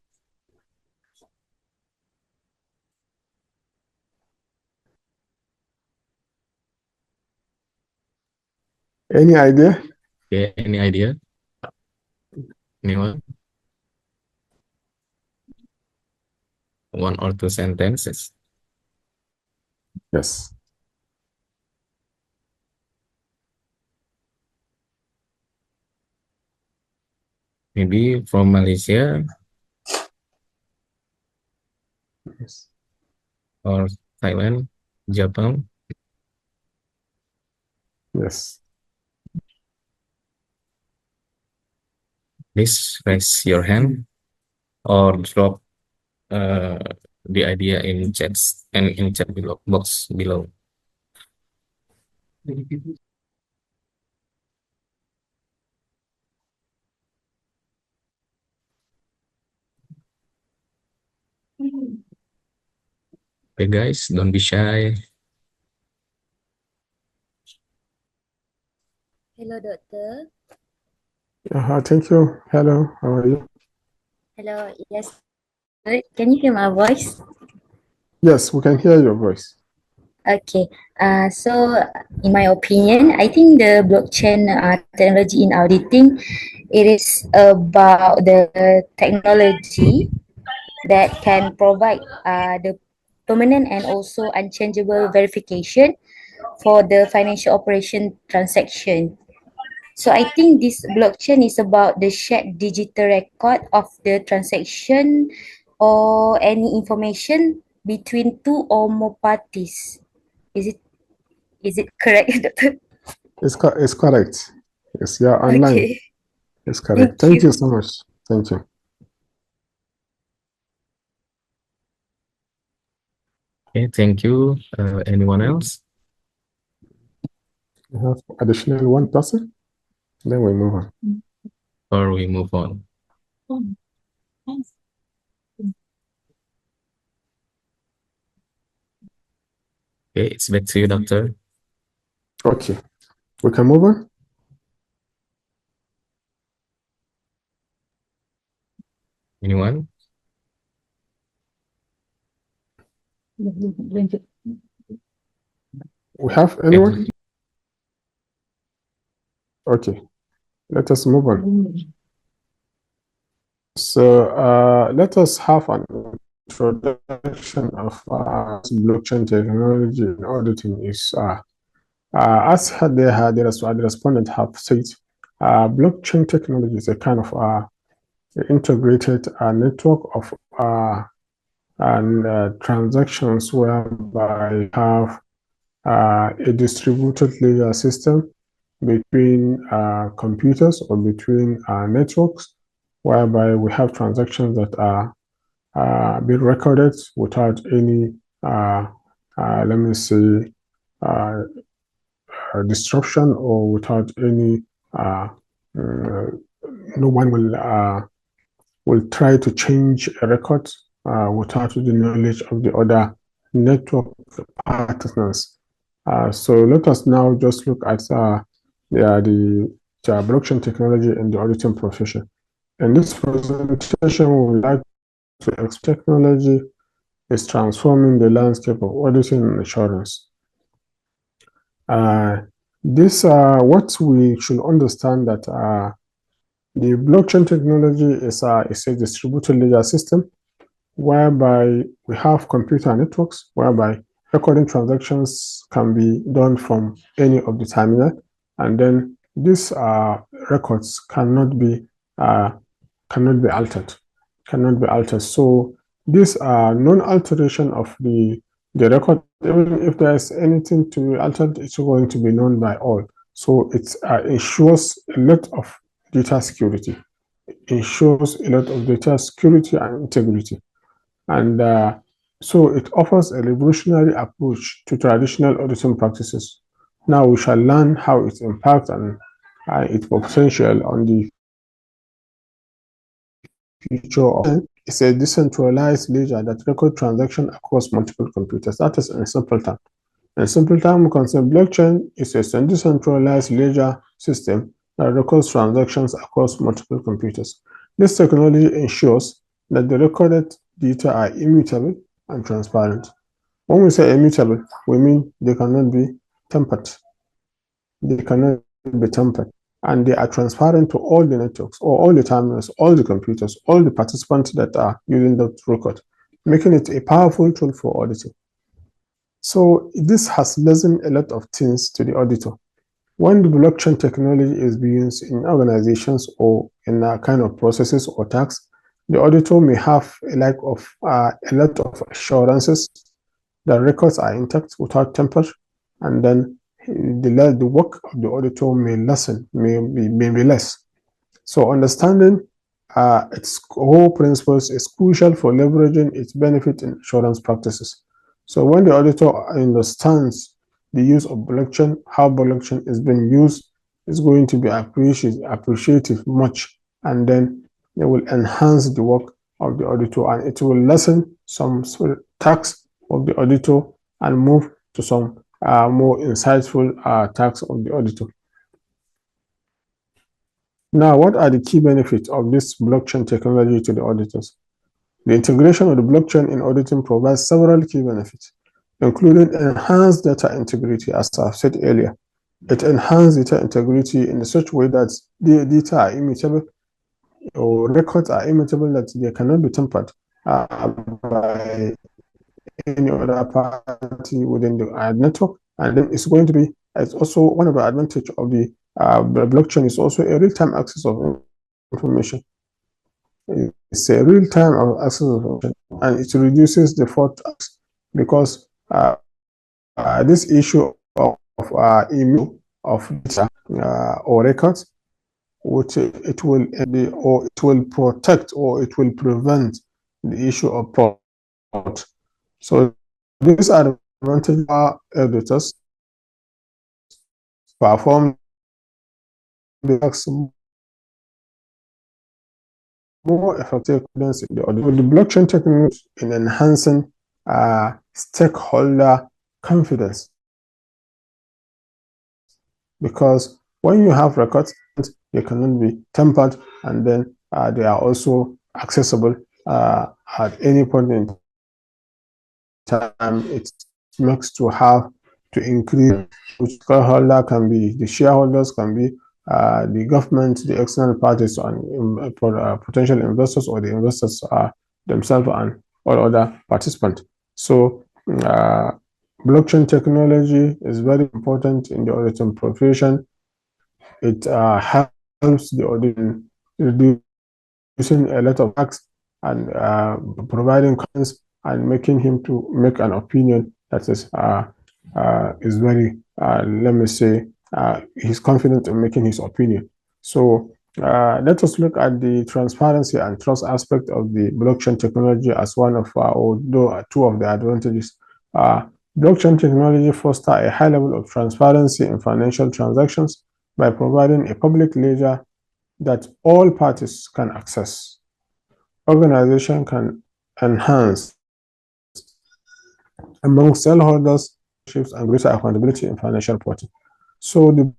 Any idea? Yeah, any idea? Anyone? 1 or 2 sentences. Yes. Maybe from Malaysia. Yes. Or Thailand, Japan. Yes. Please raise your hand or drop the idea in chats and in chat box below. Okay, guys, don't be shy. Hello, Doctor. Thank you. Hello, how are you? Hello, yes. Can you hear my voice? Yes, we can hear your voice. Okay. So in my opinion, I think the blockchain technology in auditing, it is about the technology that can provide the permanent and also unchangeable verification for the financial operation transaction. So I think this blockchain is about the shared digital record of the transaction or any information between two or more parties. Is it correct, Doctor? It's correct. Yes, yeah, online. Okay. It's correct. Thank you so much. Thank you. Okay, thank you. Anyone else? We have additional one person, then we move on. Or we move on? Okay, it's back to you, Doctor. Okay, we can move on. Anyone? We have anyone? Okay, let us move on. So let us have an introduction of blockchain technology in auditing. Is as the respondent have said, blockchain technology is a kind of integrated network of transactions whereby you have a distributed ledger system between computers or between networks, whereby we have transactions that are being recorded without any, let me say, disruption, or without any, no one will try to change a record without the knowledge of the other network partners. So let us now just look at the blockchain technology in the auditing profession. In this presentation, we would like to explain technology is transforming the landscape of auditing and assurance. What we should understand that the blockchain technology is a distributed ledger system whereby we have computer networks whereby recording transactions can be done from any of the terminal, and then these records cannot be altered. So this non-alteration of the record, even if there's anything to be altered, it's going to be known by all. So it ensures a lot of data security. It ensures a lot of data security and integrity. And so it offers a revolutionary approach to traditional auditing practices. Now we shall learn how it impacts and its potential on the future of. It's a decentralized ledger that records transactions across multiple computers. That is in simple terms. In simple terms, we can say blockchain is a decentralized ledger system that records transactions across multiple computers. This technology ensures that the recorded data are immutable and transparent. When we say immutable, we mean they cannot be tampered. They cannot be tampered. And they are transparent to all the networks, or all the terminals, all the computers, all the participants that are using that record, making it a powerful tool for auditing. So this has lessened a lot of things to the auditor. When the blockchain technology is being used in organizations or in a kind of processes or tasks, the auditor may have a lack of a lot of assurances that records are intact without tamper, and then the work of the auditor may be less. So understanding its core principles is crucial for leveraging its benefit in assurance practices. So when the auditor understands the use of blockchain, how blockchain is being used, is going to be appreciative much, and then it will enhance the work of the auditor, and it will lessen some tasks of the auditor and move to some more insightful tasks of the auditor. Now, what are the key benefits of this blockchain technology to the auditors? The integration of the blockchain in auditing provides several key benefits, including enhanced data integrity, as I've said earlier. It enhances data integrity in such a way that the data are immutable or records are immutable, that they cannot be tampered by any other party within the network. And then it's going to be, it's also one of the advantages of the blockchain is also a real-time access of information. It's a real-time access of information, and it reduces the fraud because this issue of email of data or records, which it will be, or it will protect, or it will prevent the issue of fraud. So these are advantages for editors perform the task more effective in the audit. With the blockchain technology in enhancing stakeholder confidence, because when you have records, they cannot be tampered, and then they are also accessible at any point in time. It makes to have to increase, which stakeholder can be the shareholders, can be the government, the external parties, and potential investors, or the investors themselves, and all other participants. So blockchain technology is very important in the auditing profession. It helps the auditing reducing a lot of tasks and providing comments and making him to make an opinion that is very, let me say, he's confident in making his opinion. So let us look at the transparency and trust aspect of the blockchain technology as one of, although two of the advantages. Blockchain technology fosters a high level of transparency in financial transactions by providing a public ledger that all parties can access. Organization can enhance among shareholders and greater accountability in financial reporting. So the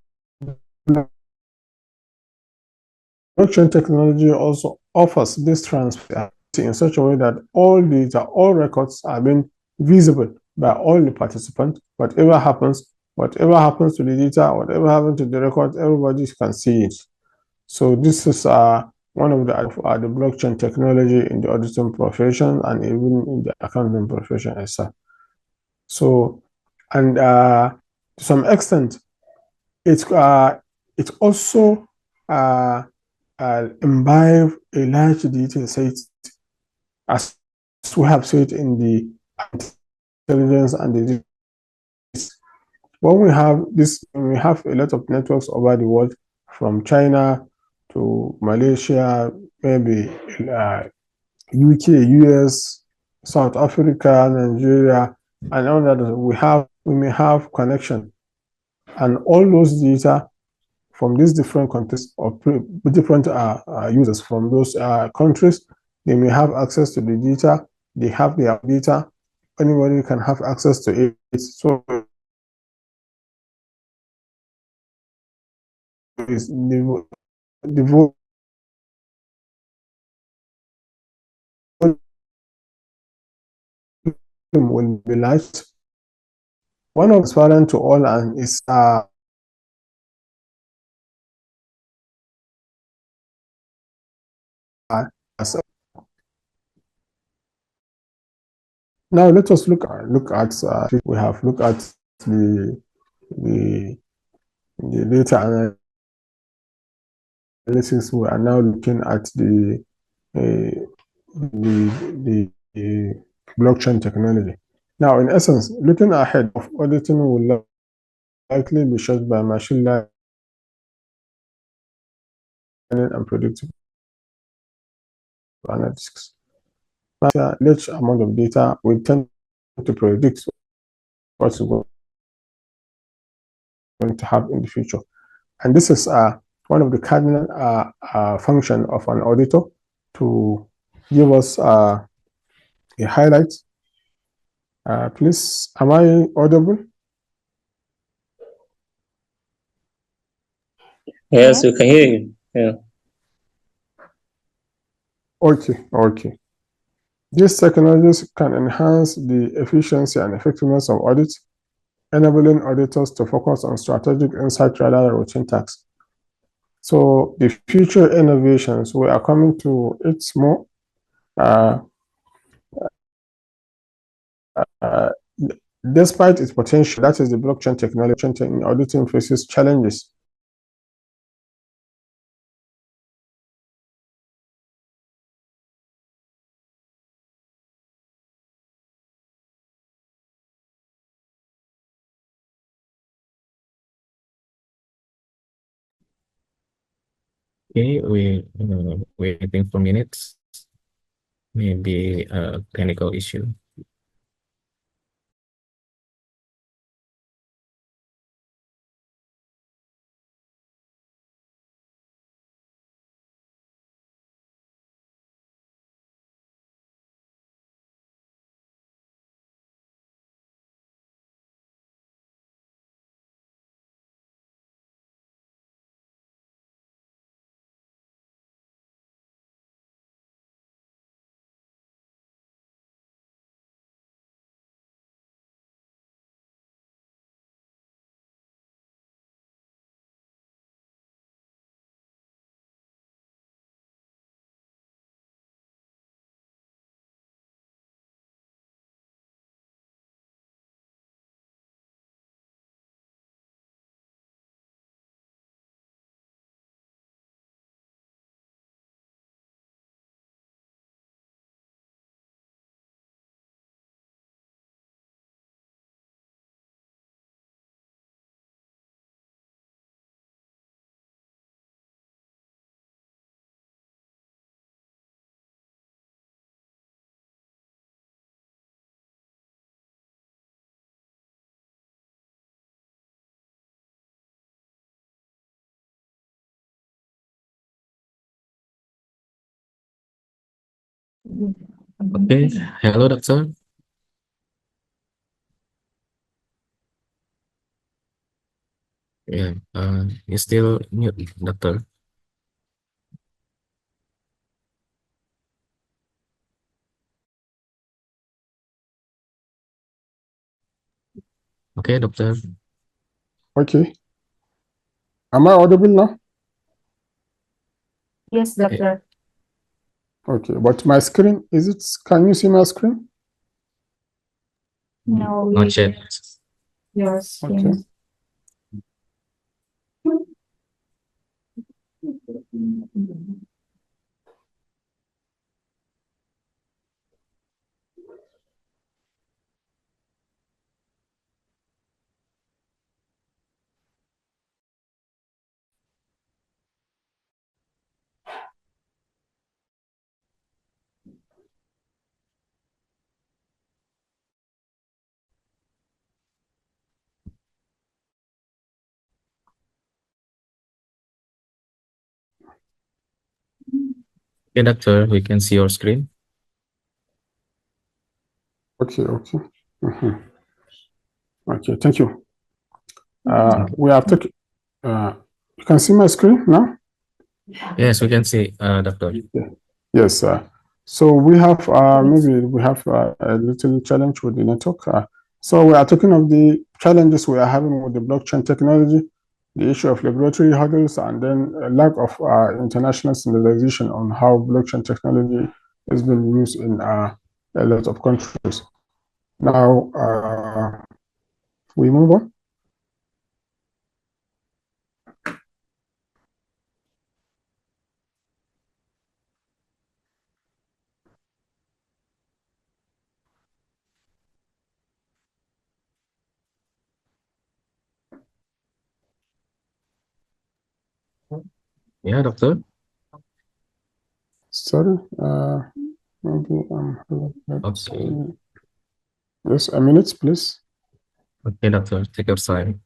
blockchain technology also offers this transparency in such a way that all data, all records are being visible by all the participants. Whatever happens to the data, whatever happens to the record, everybody can see it. So this is one of the blockchain technology in the auditing profession and even in the accounting profession itself. So, and to some extent, it also imbibe a large detail set, as we have said in the intelligence and the. When we have this, we have a lot of networks over the world, from China to Malaysia, maybe UK, US, South Africa, Nigeria, and all that. We may have connection, and all those data from these different countries or different users from those countries, they may have access to the data. They have their data. Anybody can have access to it. So the volume will be large. One of transparent to all and is now let us look at we have looked at the data analysis. We are now looking at the blockchain technology. Now, in essence, looking ahead of auditing will likely be shaped by machine learning and predictive analytics. Large amount of data will tend to predict what's going to happen in the future, and this is one of the cardinal function of an auditor, to give us a highlight Please, am I audible? Yes, we can hear you. Yeah. Okay. These technologies can enhance the efficiency and effectiveness of audits, enabling auditors to focus on strategic insight rather than routine tasks. So the future innovations, we are coming to it more. Despite its potential, that is the blockchain technology in auditing faces challenges. Okay, we waiting for minutes. Maybe a technical issue. Okay, hello, doctor. Yeah, you still mute, doctor. Okay, doctor. Okay. Am I audible now? Yes, doctor. Okay, but my screen, can you see my screen? No, Not yet. your Okay. screen. Okay, doctor, we can see your screen. Okay. Okay, thank you. Thank you. We have taken, you can see my screen now? Yes, we can see, doctor. Yeah. Yes, so we have maybe we have a little challenge with the network. So we are talking of the challenges we are having with the blockchain technology, the issue of regulatory hurdles, and then a lack of international standardization on how blockchain technology is being used in a lot of countries. Now, we move on. Yeah, doctor. Sorry, maybe Okay. yes, a minute, please. Okay, doctor, take your time.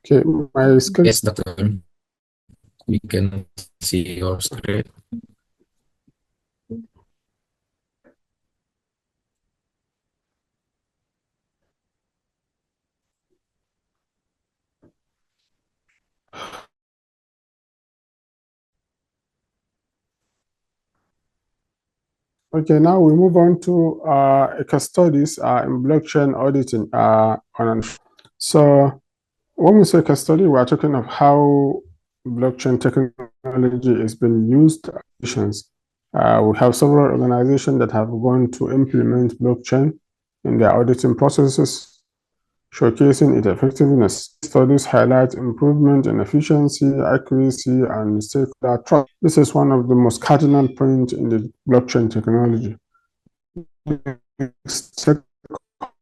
Okay, my screen. Yes, Doctor. We can see your screen. Okay, now we move on to case studies in blockchain auditing. So when we say case study, we are talking of how blockchain technology is being used. We have several organizations that have gone to implement blockchain in their auditing processes, showcasing its effectiveness. Studies highlight improvement in efficiency, accuracy, and stakeholder trust. This is one of the most cardinal points in the blockchain technology.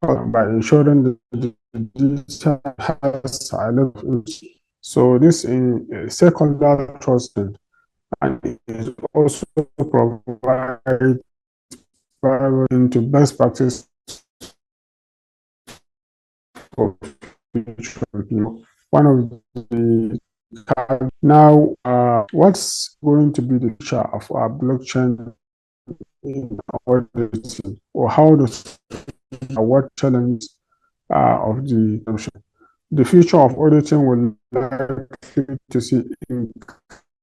By ensuring that the data has a level of, so this in stakeholder trust, and it also provides into best practice for future. One of the now, what's going to be the future of our blockchain in auditing, or how does what challenge of the adoption? The future of auditing will likely to see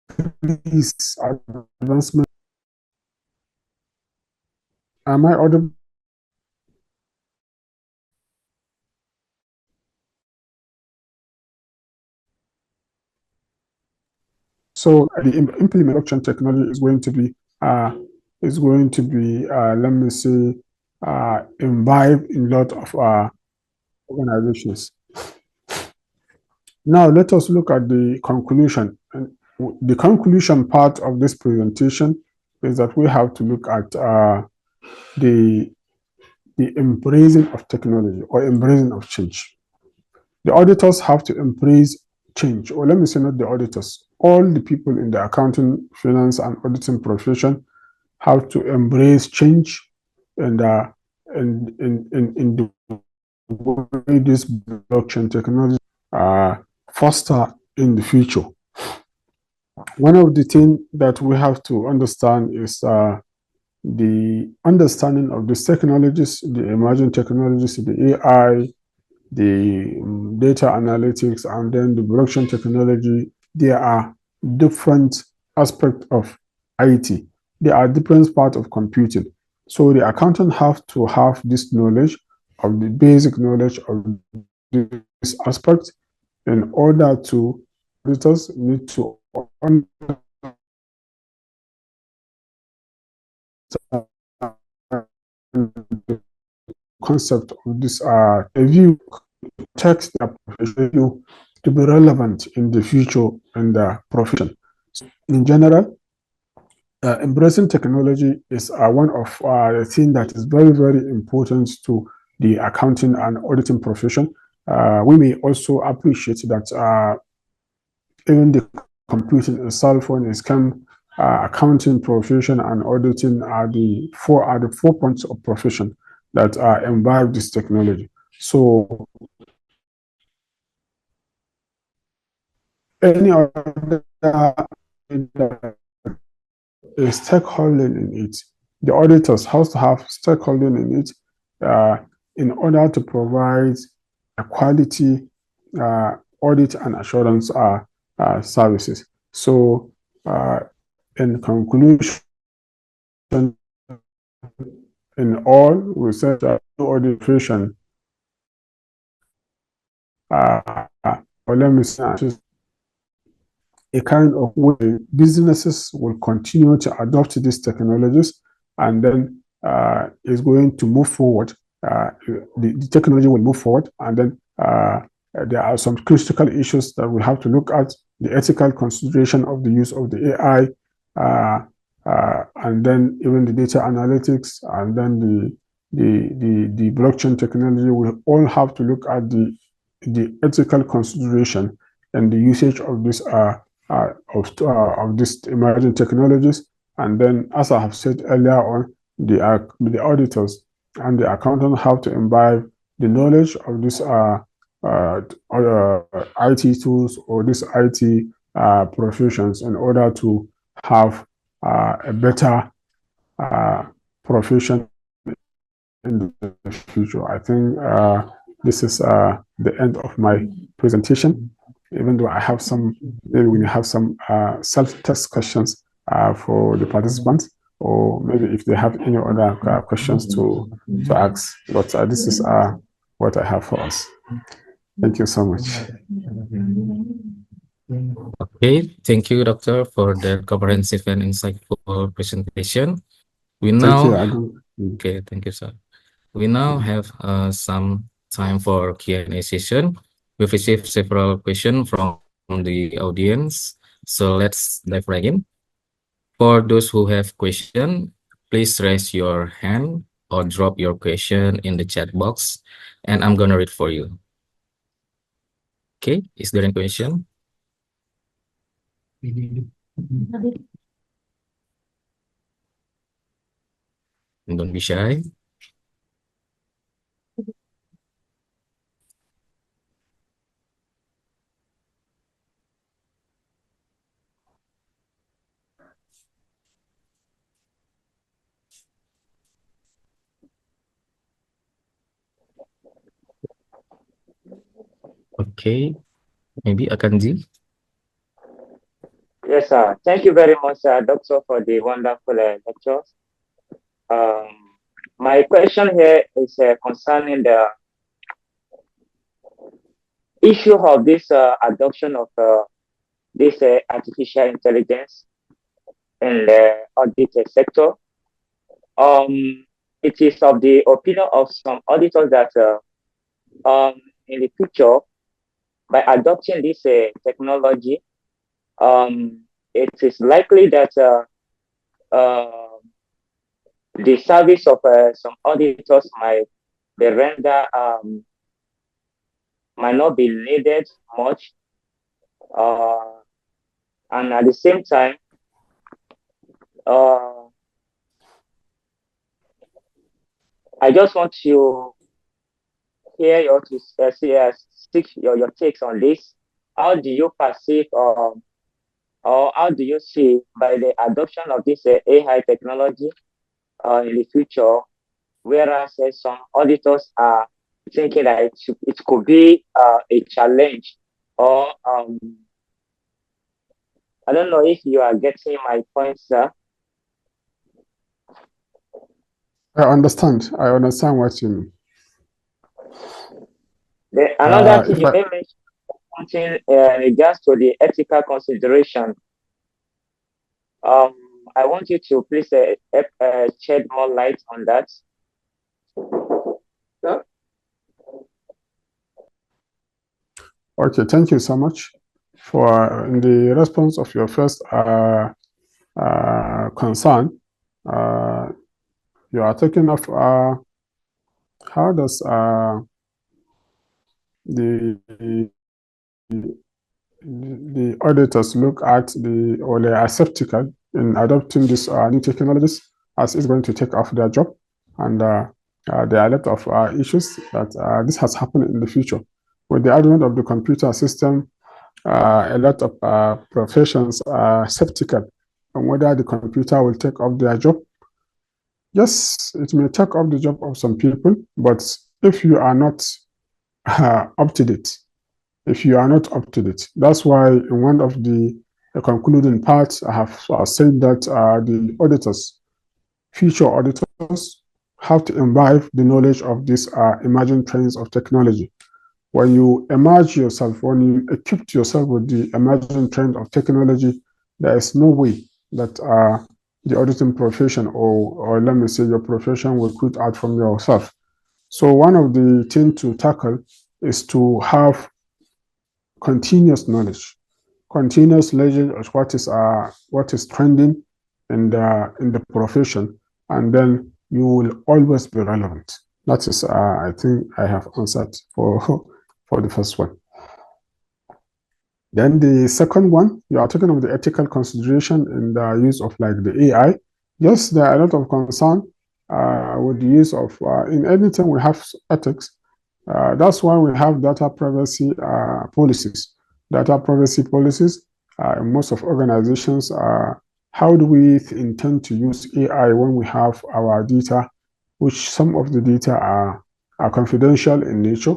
increased advancement. Am I audible? So the implement blockchain technology is going to be let me say imbibed in a lot of organizations. Now let us look at the conclusion. And the conclusion part of this presentation is that we have to look at the embracing of technology or embracing of change. The auditors have to embrace change, or let me say not the auditors, all the people in the accounting, finance, and auditing profession have to embrace change and in the way this blockchain technology foster in the future. One of the things that we have to understand is the understanding of these technologies, the emerging technologies, the AI, the data analytics, and then the blockchain technology. There are different aspects of IT. There are different parts of computing. So the accountant have to have this knowledge of the basic knowledge of this aspect in order to auditors need to understand the concept of this review text review to be relevant in the future and the profession. In general, embracing technology is one of the things that is very, very important to the accounting and auditing profession. We may also appreciate that even the computing itself, when it's come accounting profession and auditing are the four points of profession that imbibe this technology. So any other stakeholding in it, the auditors have to have stakeholding in it in order to provide a quality audit and assurance services. So in conclusion, in all, we said that auditation, or let me say, a kind of way businesses will continue to adopt these technologies, and then is going to move forward. The technology will move forward, and then there are some critical issues that we have to look at: the ethical consideration of the use of the AI, and then even the data analytics, and then the blockchain technology. We all have to look at the ethical consideration and the usage of this of these emerging technologies. And then, as I have said earlier on, the auditors and the accountant have to imbibe the knowledge of this IT tools or these IT professions in order to have a better profession in the future. I think this is the end of my presentation. Even though I have some, maybe we have some self-test questions for the participants, or maybe if they have any other questions to ask. But this is what I have for us. Thank you so much. Okay, thank you, Doctor, for the comprehensive and insightful presentation. We now, okay, thank you, sir. We now have some time for Q&A session. We've received several questions from the audience, so let's dive right in. For those who have questions, please raise your hand or drop your question in the chat box, and I'm gonna read for you. Okay, is there any question? Don't be shy. Okay, maybe Akuntansi. Yes, sir. Thank you very much, Doctor, for the wonderful lectures. My question here is concerning the issue of this adoption of this artificial intelligence in the audit sector. It is of the opinion of some auditors that in the future, by adopting this technology, it is likely that the service of some auditors might be rendered might not be needed much, and at the same time, I just want to hear your your takes on this. How do you perceive or how do you see by the adoption of this AI technology in the future, whereas some auditors are thinking that it could be a challenge, or I don't know if you are getting my point, sir. I understand what you mean. Another thing you may mention something in regards to the ethical consideration. I want you to please shed more light on that. Sir? Okay, thank you so much for in the response of your first concern. You are talking of how does the auditors look at or they are skeptical in adopting these new technologies as it's going to take off their job, and there are a lot of issues that this has happened in the future with the advent of the computer system. A lot of professions are skeptical on whether the computer will take off their job. Yes, it may take off the job of some people, but if you are not up to date, that's why in one of the concluding parts, I have said that the auditors, future auditors, have to imbibe the knowledge of these emerging trends of technology. When you emerge yourself, when you equip yourself with the emerging trend of technology, there is no way that the auditing profession or let me say your profession will quit out from yourself. So one of the things to tackle is to have continuous knowledge of what is trending in the profession, and then you will always be relevant. That is, I think I have answered for the first one. Then the second one, you are talking about the ethical consideration in the use of like the AI. Yes, there are a lot of concern with the use of in anything we have ethics. That's why we have data privacy policies. Data privacy policies in most of organizations. How do we intend to use AI when we have our data, which some of the data are confidential in nature,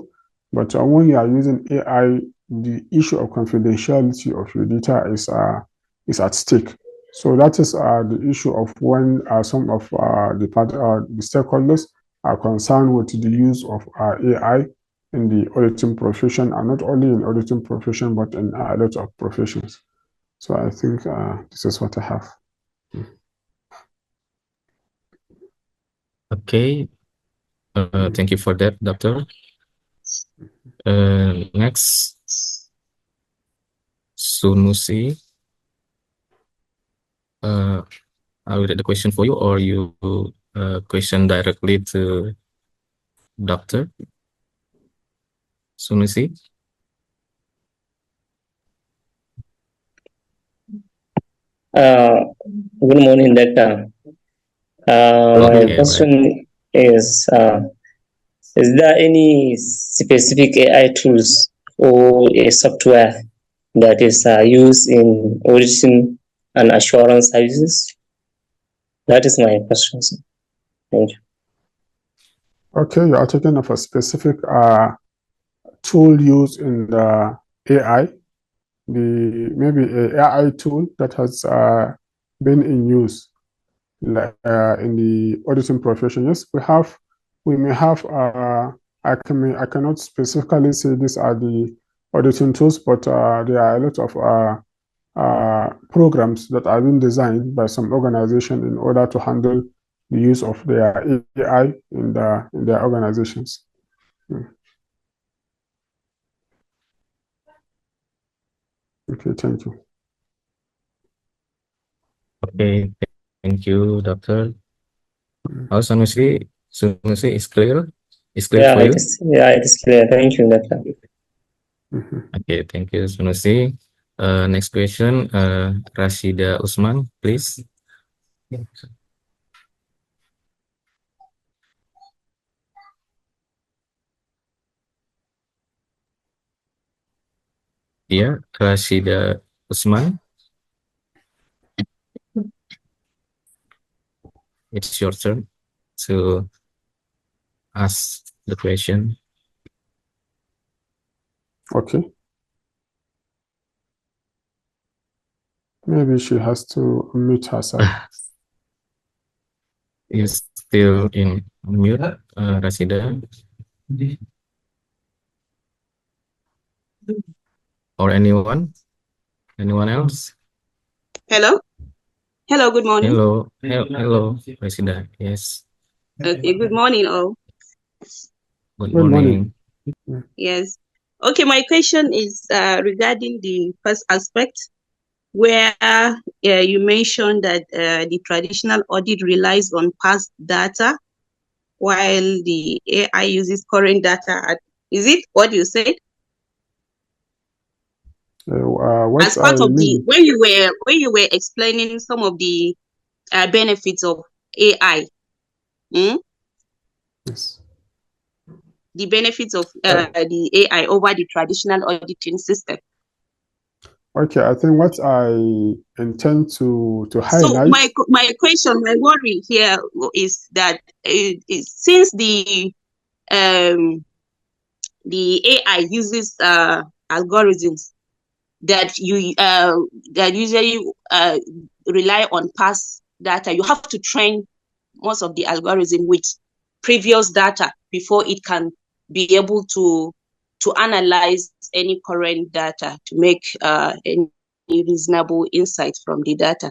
but when you are using AI, the issue of confidentiality of your data is at stake. So that is the issue of when some of the stakeholders are concerned with the use of AI in the auditing profession, and not only in auditing profession, but in a lot of professions. So I think this is what I have. Okay. Thank you for that, Doctor. Next, Sunusi. I will read the question for you, or you question directly to Doctor Sunusi. Good morning, Doctor. My question is there any specific AI tools or a software that is used in auditing and assurance services? That is my question. Thank you. Okay, you are talking of a specific tool used in the AI, maybe a AI tool that has been in use in the auditing profession. Yes, we may have. I cannot specifically say these are the auditing tools, but there are a lot of programs that have been designed by some organization in order to handle the use of their AI in their organizations. Okay, thank you. Okay, thank you, Doctor. How Sunusi is clear? Is clear for you? It is clear. Thank you, Doctor. Okay, thank you, Sunusi. Next question, Rashida Usman, please. Yeah, Rashida Usman. It's your turn to ask the question. Okay. Maybe she has to mute herself. Is still in mute, Rashida? Or anyone? Anyone else? Hello? Hello, good morning. Hello, Rashida. Yes. Okay, good morning, all. Good morning. Yes. Okay, my question is regarding the first aspect, where you mentioned that the traditional audit relies on past data, while the AI uses current data. Is it what you said? As part of the when you were explaining some of the benefits of AI. Yes. The benefits of the AI over the traditional auditing system. Okay, I think what I intend to highlight. So my question, my worry here is that since the AI uses algorithms that usually rely on past data, you have to train most of the algorithm with previous data before it can be able to analyze any current data to make any reasonable insight from the data.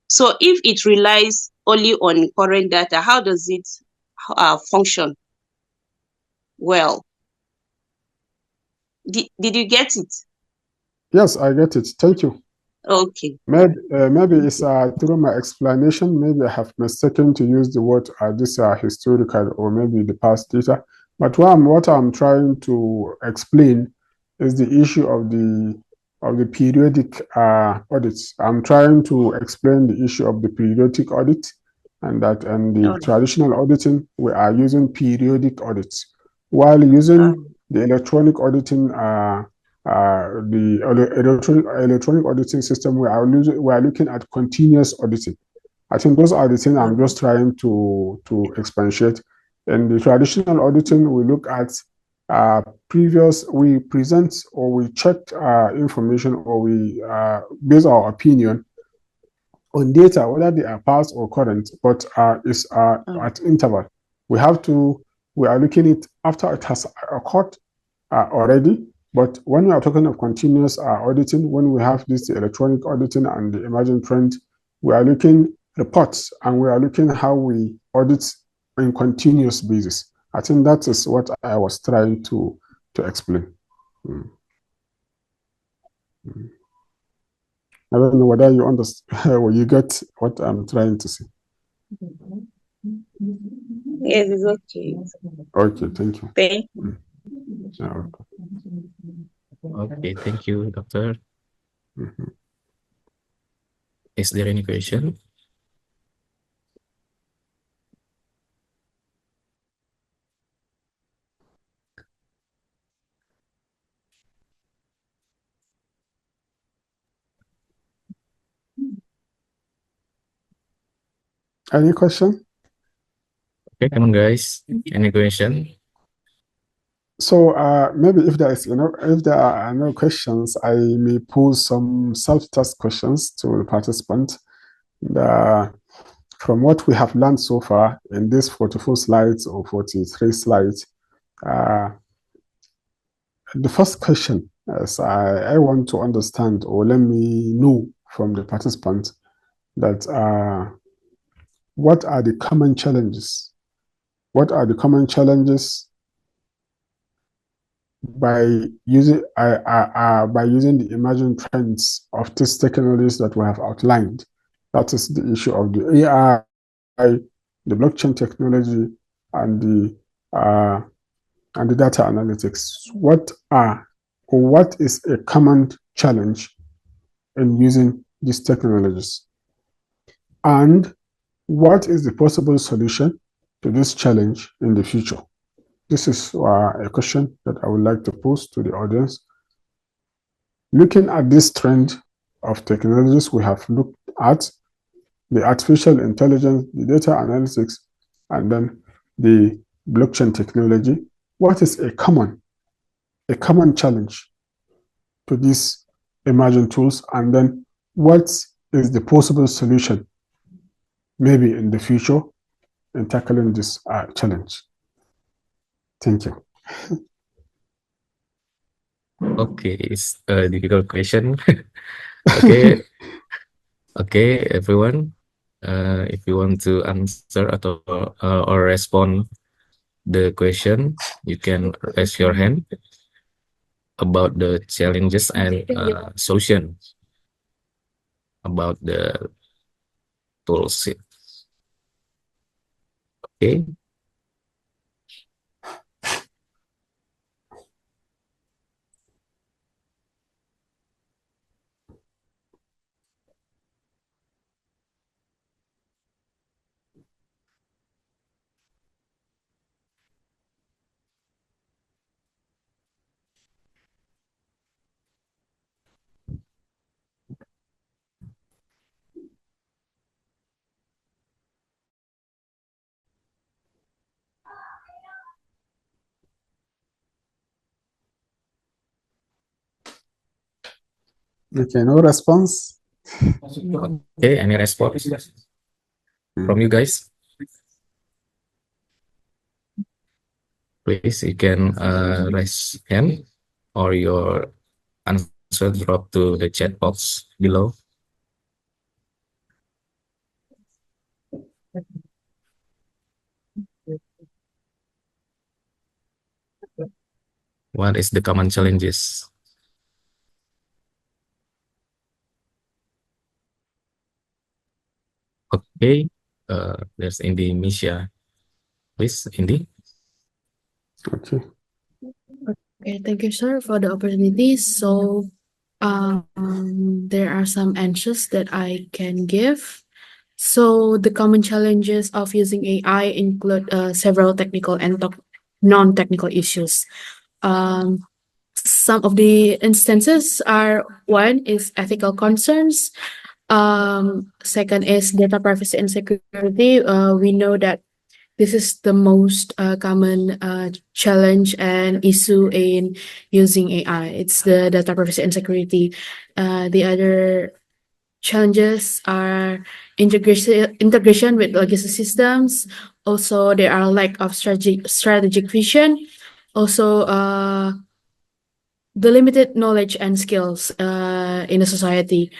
So if it relies only on current data, how does it function well? Did you get it? Yes, I get it. Thank you. Okay. Maybe it's through my explanation, maybe I have mistaken to use the word this historical or maybe the past data. But what I'm trying to explain is the issue of the periodic audits. I'm trying to explain the issue of the periodic audit, and that in the traditional auditing we are using periodic audits, while using the electronic auditing electronic auditing system, we are looking at continuous auditing. I think those are the things I'm just trying to expatiate. In the traditional auditing, we look at we present or we check information, or we base our opinion on data, whether they are past or current, but is at interval. We are looking at after it has occurred already. But when we are talking of continuous auditing, when we have this electronic auditing and the emerging trend, we are looking reports, and we are looking how we audit on continuous basis. I think that is what I was trying to explain. I don't know whether you understand or you get what I'm trying to say. Yes, it's okay. Okay, thank you. Thank you. Okay, thank you, Doctor. Is there any question? Any question? Okay, come on, guys. Any question? So maybe if there are no questions, I may pose some self-test questions to the participant. From what we have learned so far in these 44 slides or 43 slides, the first question is I want to understand, or let me know from the participant, that what are the common challenges? What are the common challenges by using the emerging trends of these technologies that we have outlined? That is the issue of the AI, the blockchain technology, and the data analytics. What is a common challenge in using these technologies? And what is the possible solution to this challenge in the future? This is a question that I would like to pose to the audience. Looking at this trend of technologies, we have looked at the artificial intelligence, the data analytics, and then the blockchain technology. What is a common challenge to these emerging tools, and then what is the possible solution maybe in the future in tackling this challenge? Thank you. Okay, it's a difficult question. Okay, okay, everyone. If you want to answer or respond the question, you can raise your hand about the challenges and solution about the tools. Okay. Okay, no response. Okay, any response from you guys? Please, you can raise hand or your answer drop to the chat box below. What is the common challenges? Okay, there's Indi Misha. Please, Indi. Okay. Okay, thank you, sir, for the opportunity. So, there are some answers that I can give. So, the common challenges of using AI include several technical and non-technical issues. Some of the instances are, one is ethical concerns. Second is data privacy and security. We know that this is the most common challenge and issue in using AI. It's the data privacy and security. The other challenges are integration with legacy systems. Also, there are lack of strategic vision. Also, the limited knowledge and skills in a society.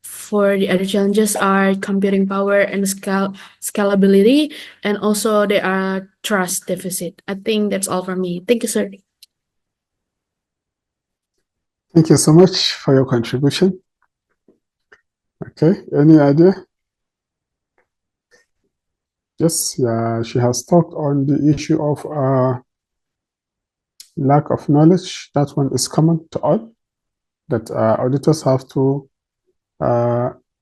For the other challenges are computing power and scalability, and also there are trust deficit. I think that's all from me. Thank you, sir. Thank you so much for your contribution. Okay, any idea? Yes, yeah, she has talked on the issue of lack of knowledge. That one is common to all, that auditors have to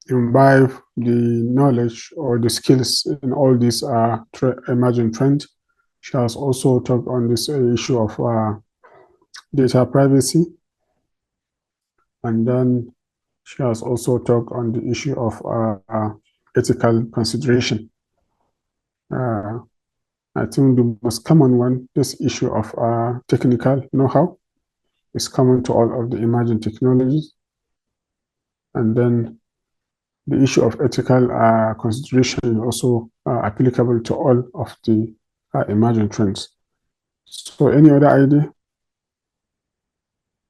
imbibe the knowledge or the skills in all these emerging trends. She has also talked on this issue of data privacy. And then she has also talked on the issue of ethical consideration. I think the most common one, this issue of technical know-how, is common to all of the emerging technologies. And then the issue of ethical consideration is also applicable to all of the emerging trends. So any other idea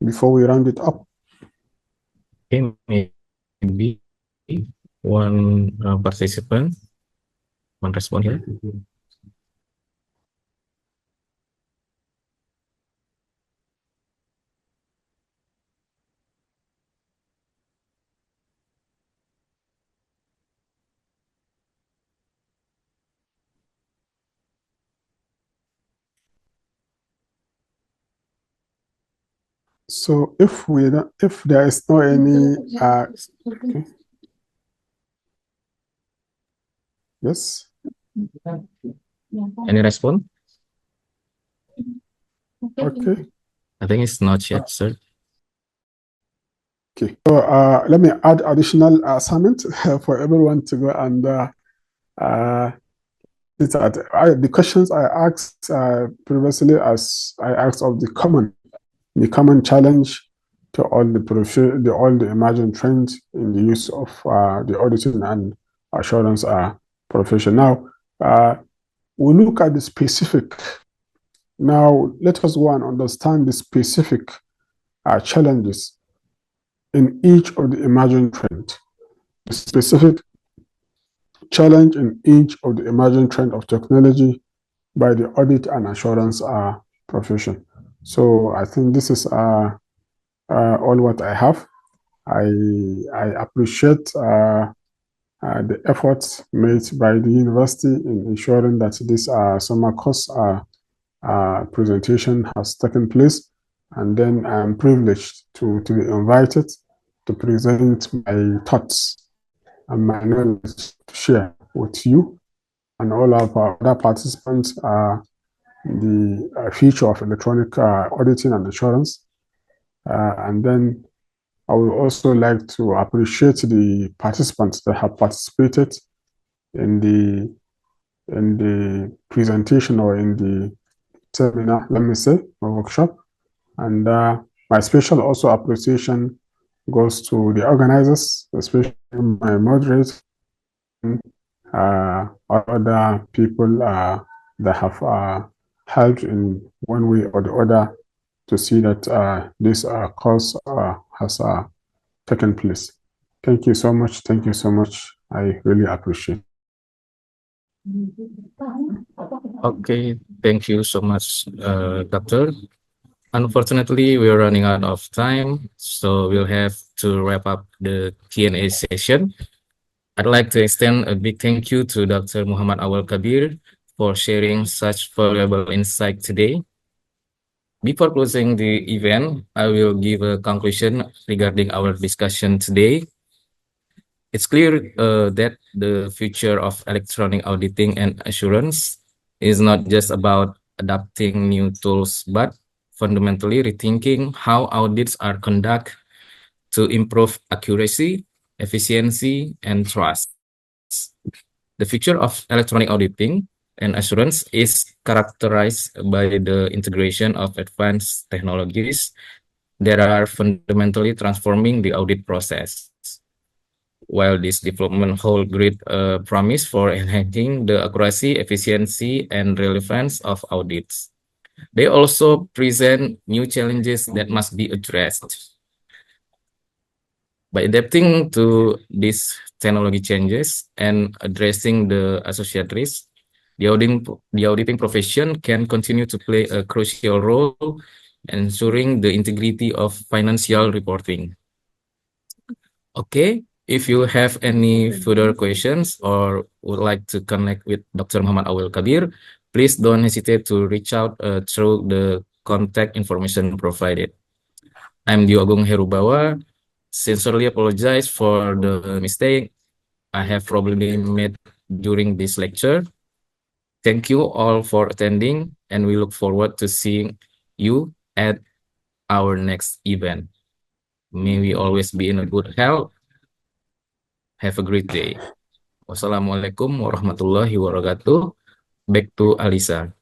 before we round it up? Okay, maybe one participant, one response here. So if there is no any okay. Yes. Any response? Okay. I think it's not yet, sir. Okay. So let me add additional assignment for everyone to go and the questions I asked previously, as I asked of the common challenge to all the emerging trends in the use of the auditing and assurance profession. Now, we look at the specific. Now, let us go and understand the specific challenges in each of the emerging trends. The specific challenge in each of the emerging trend of technology by the audit and assurance profession. So I think this is all what I have. I appreciate the efforts made by the university in ensuring that this summer course presentation has taken place, and then I'm privileged to be invited to present my thoughts and my knowledge to share with you and all of our other participants the future of electronic auditing and assurance. And then I would also like to appreciate the participants that have participated in the presentation or in the seminar, let me say, or workshop. And my special also appreciation goes to the organizers, especially my moderators, other people that have helped in one way or the other to see that this course has taken place. Thank you so much. Thank you so much. I really appreciate it. Okay, thank you so much, Doctor. Unfortunately, we're running out of time, so we'll have to wrap up the Q&A session. I'd like to extend a big thank you to Dr. Muhammad Auwal Kabir for sharing such valuable insight today. Before closing the event, I will give a conclusion regarding our discussion today. It's clear that the future of electronic auditing and assurance is not just about adapting new tools, but fundamentally rethinking how audits are conducted to improve accuracy, efficiency, and trust. The future of electronic auditing and assurance is characterized by the integration of advanced technologies that are fundamentally transforming the audit process. While this development hold great promise for enhancing the accuracy, efficiency, and relevance of audits, they also present new challenges that must be addressed. By adapting to these technology changes and addressing the associated risks, the auditing profession can continue to play a crucial role in ensuring the integrity of financial reporting. Okay, if you have any further questions or would like to connect with Dr. Muhammad Auwal Kabir, please don't hesitate to reach out through the contact information provided. I'm Dio Agung Herubawa. Sincerely apologize for the mistake I have probably made during this lecture. Thank you all for attending, and we look forward to seeing you at our next event. May we always be in a good health. Have a great day. Wassalamualaikum warahmatullahi wabarakatuh. Back to Alisa.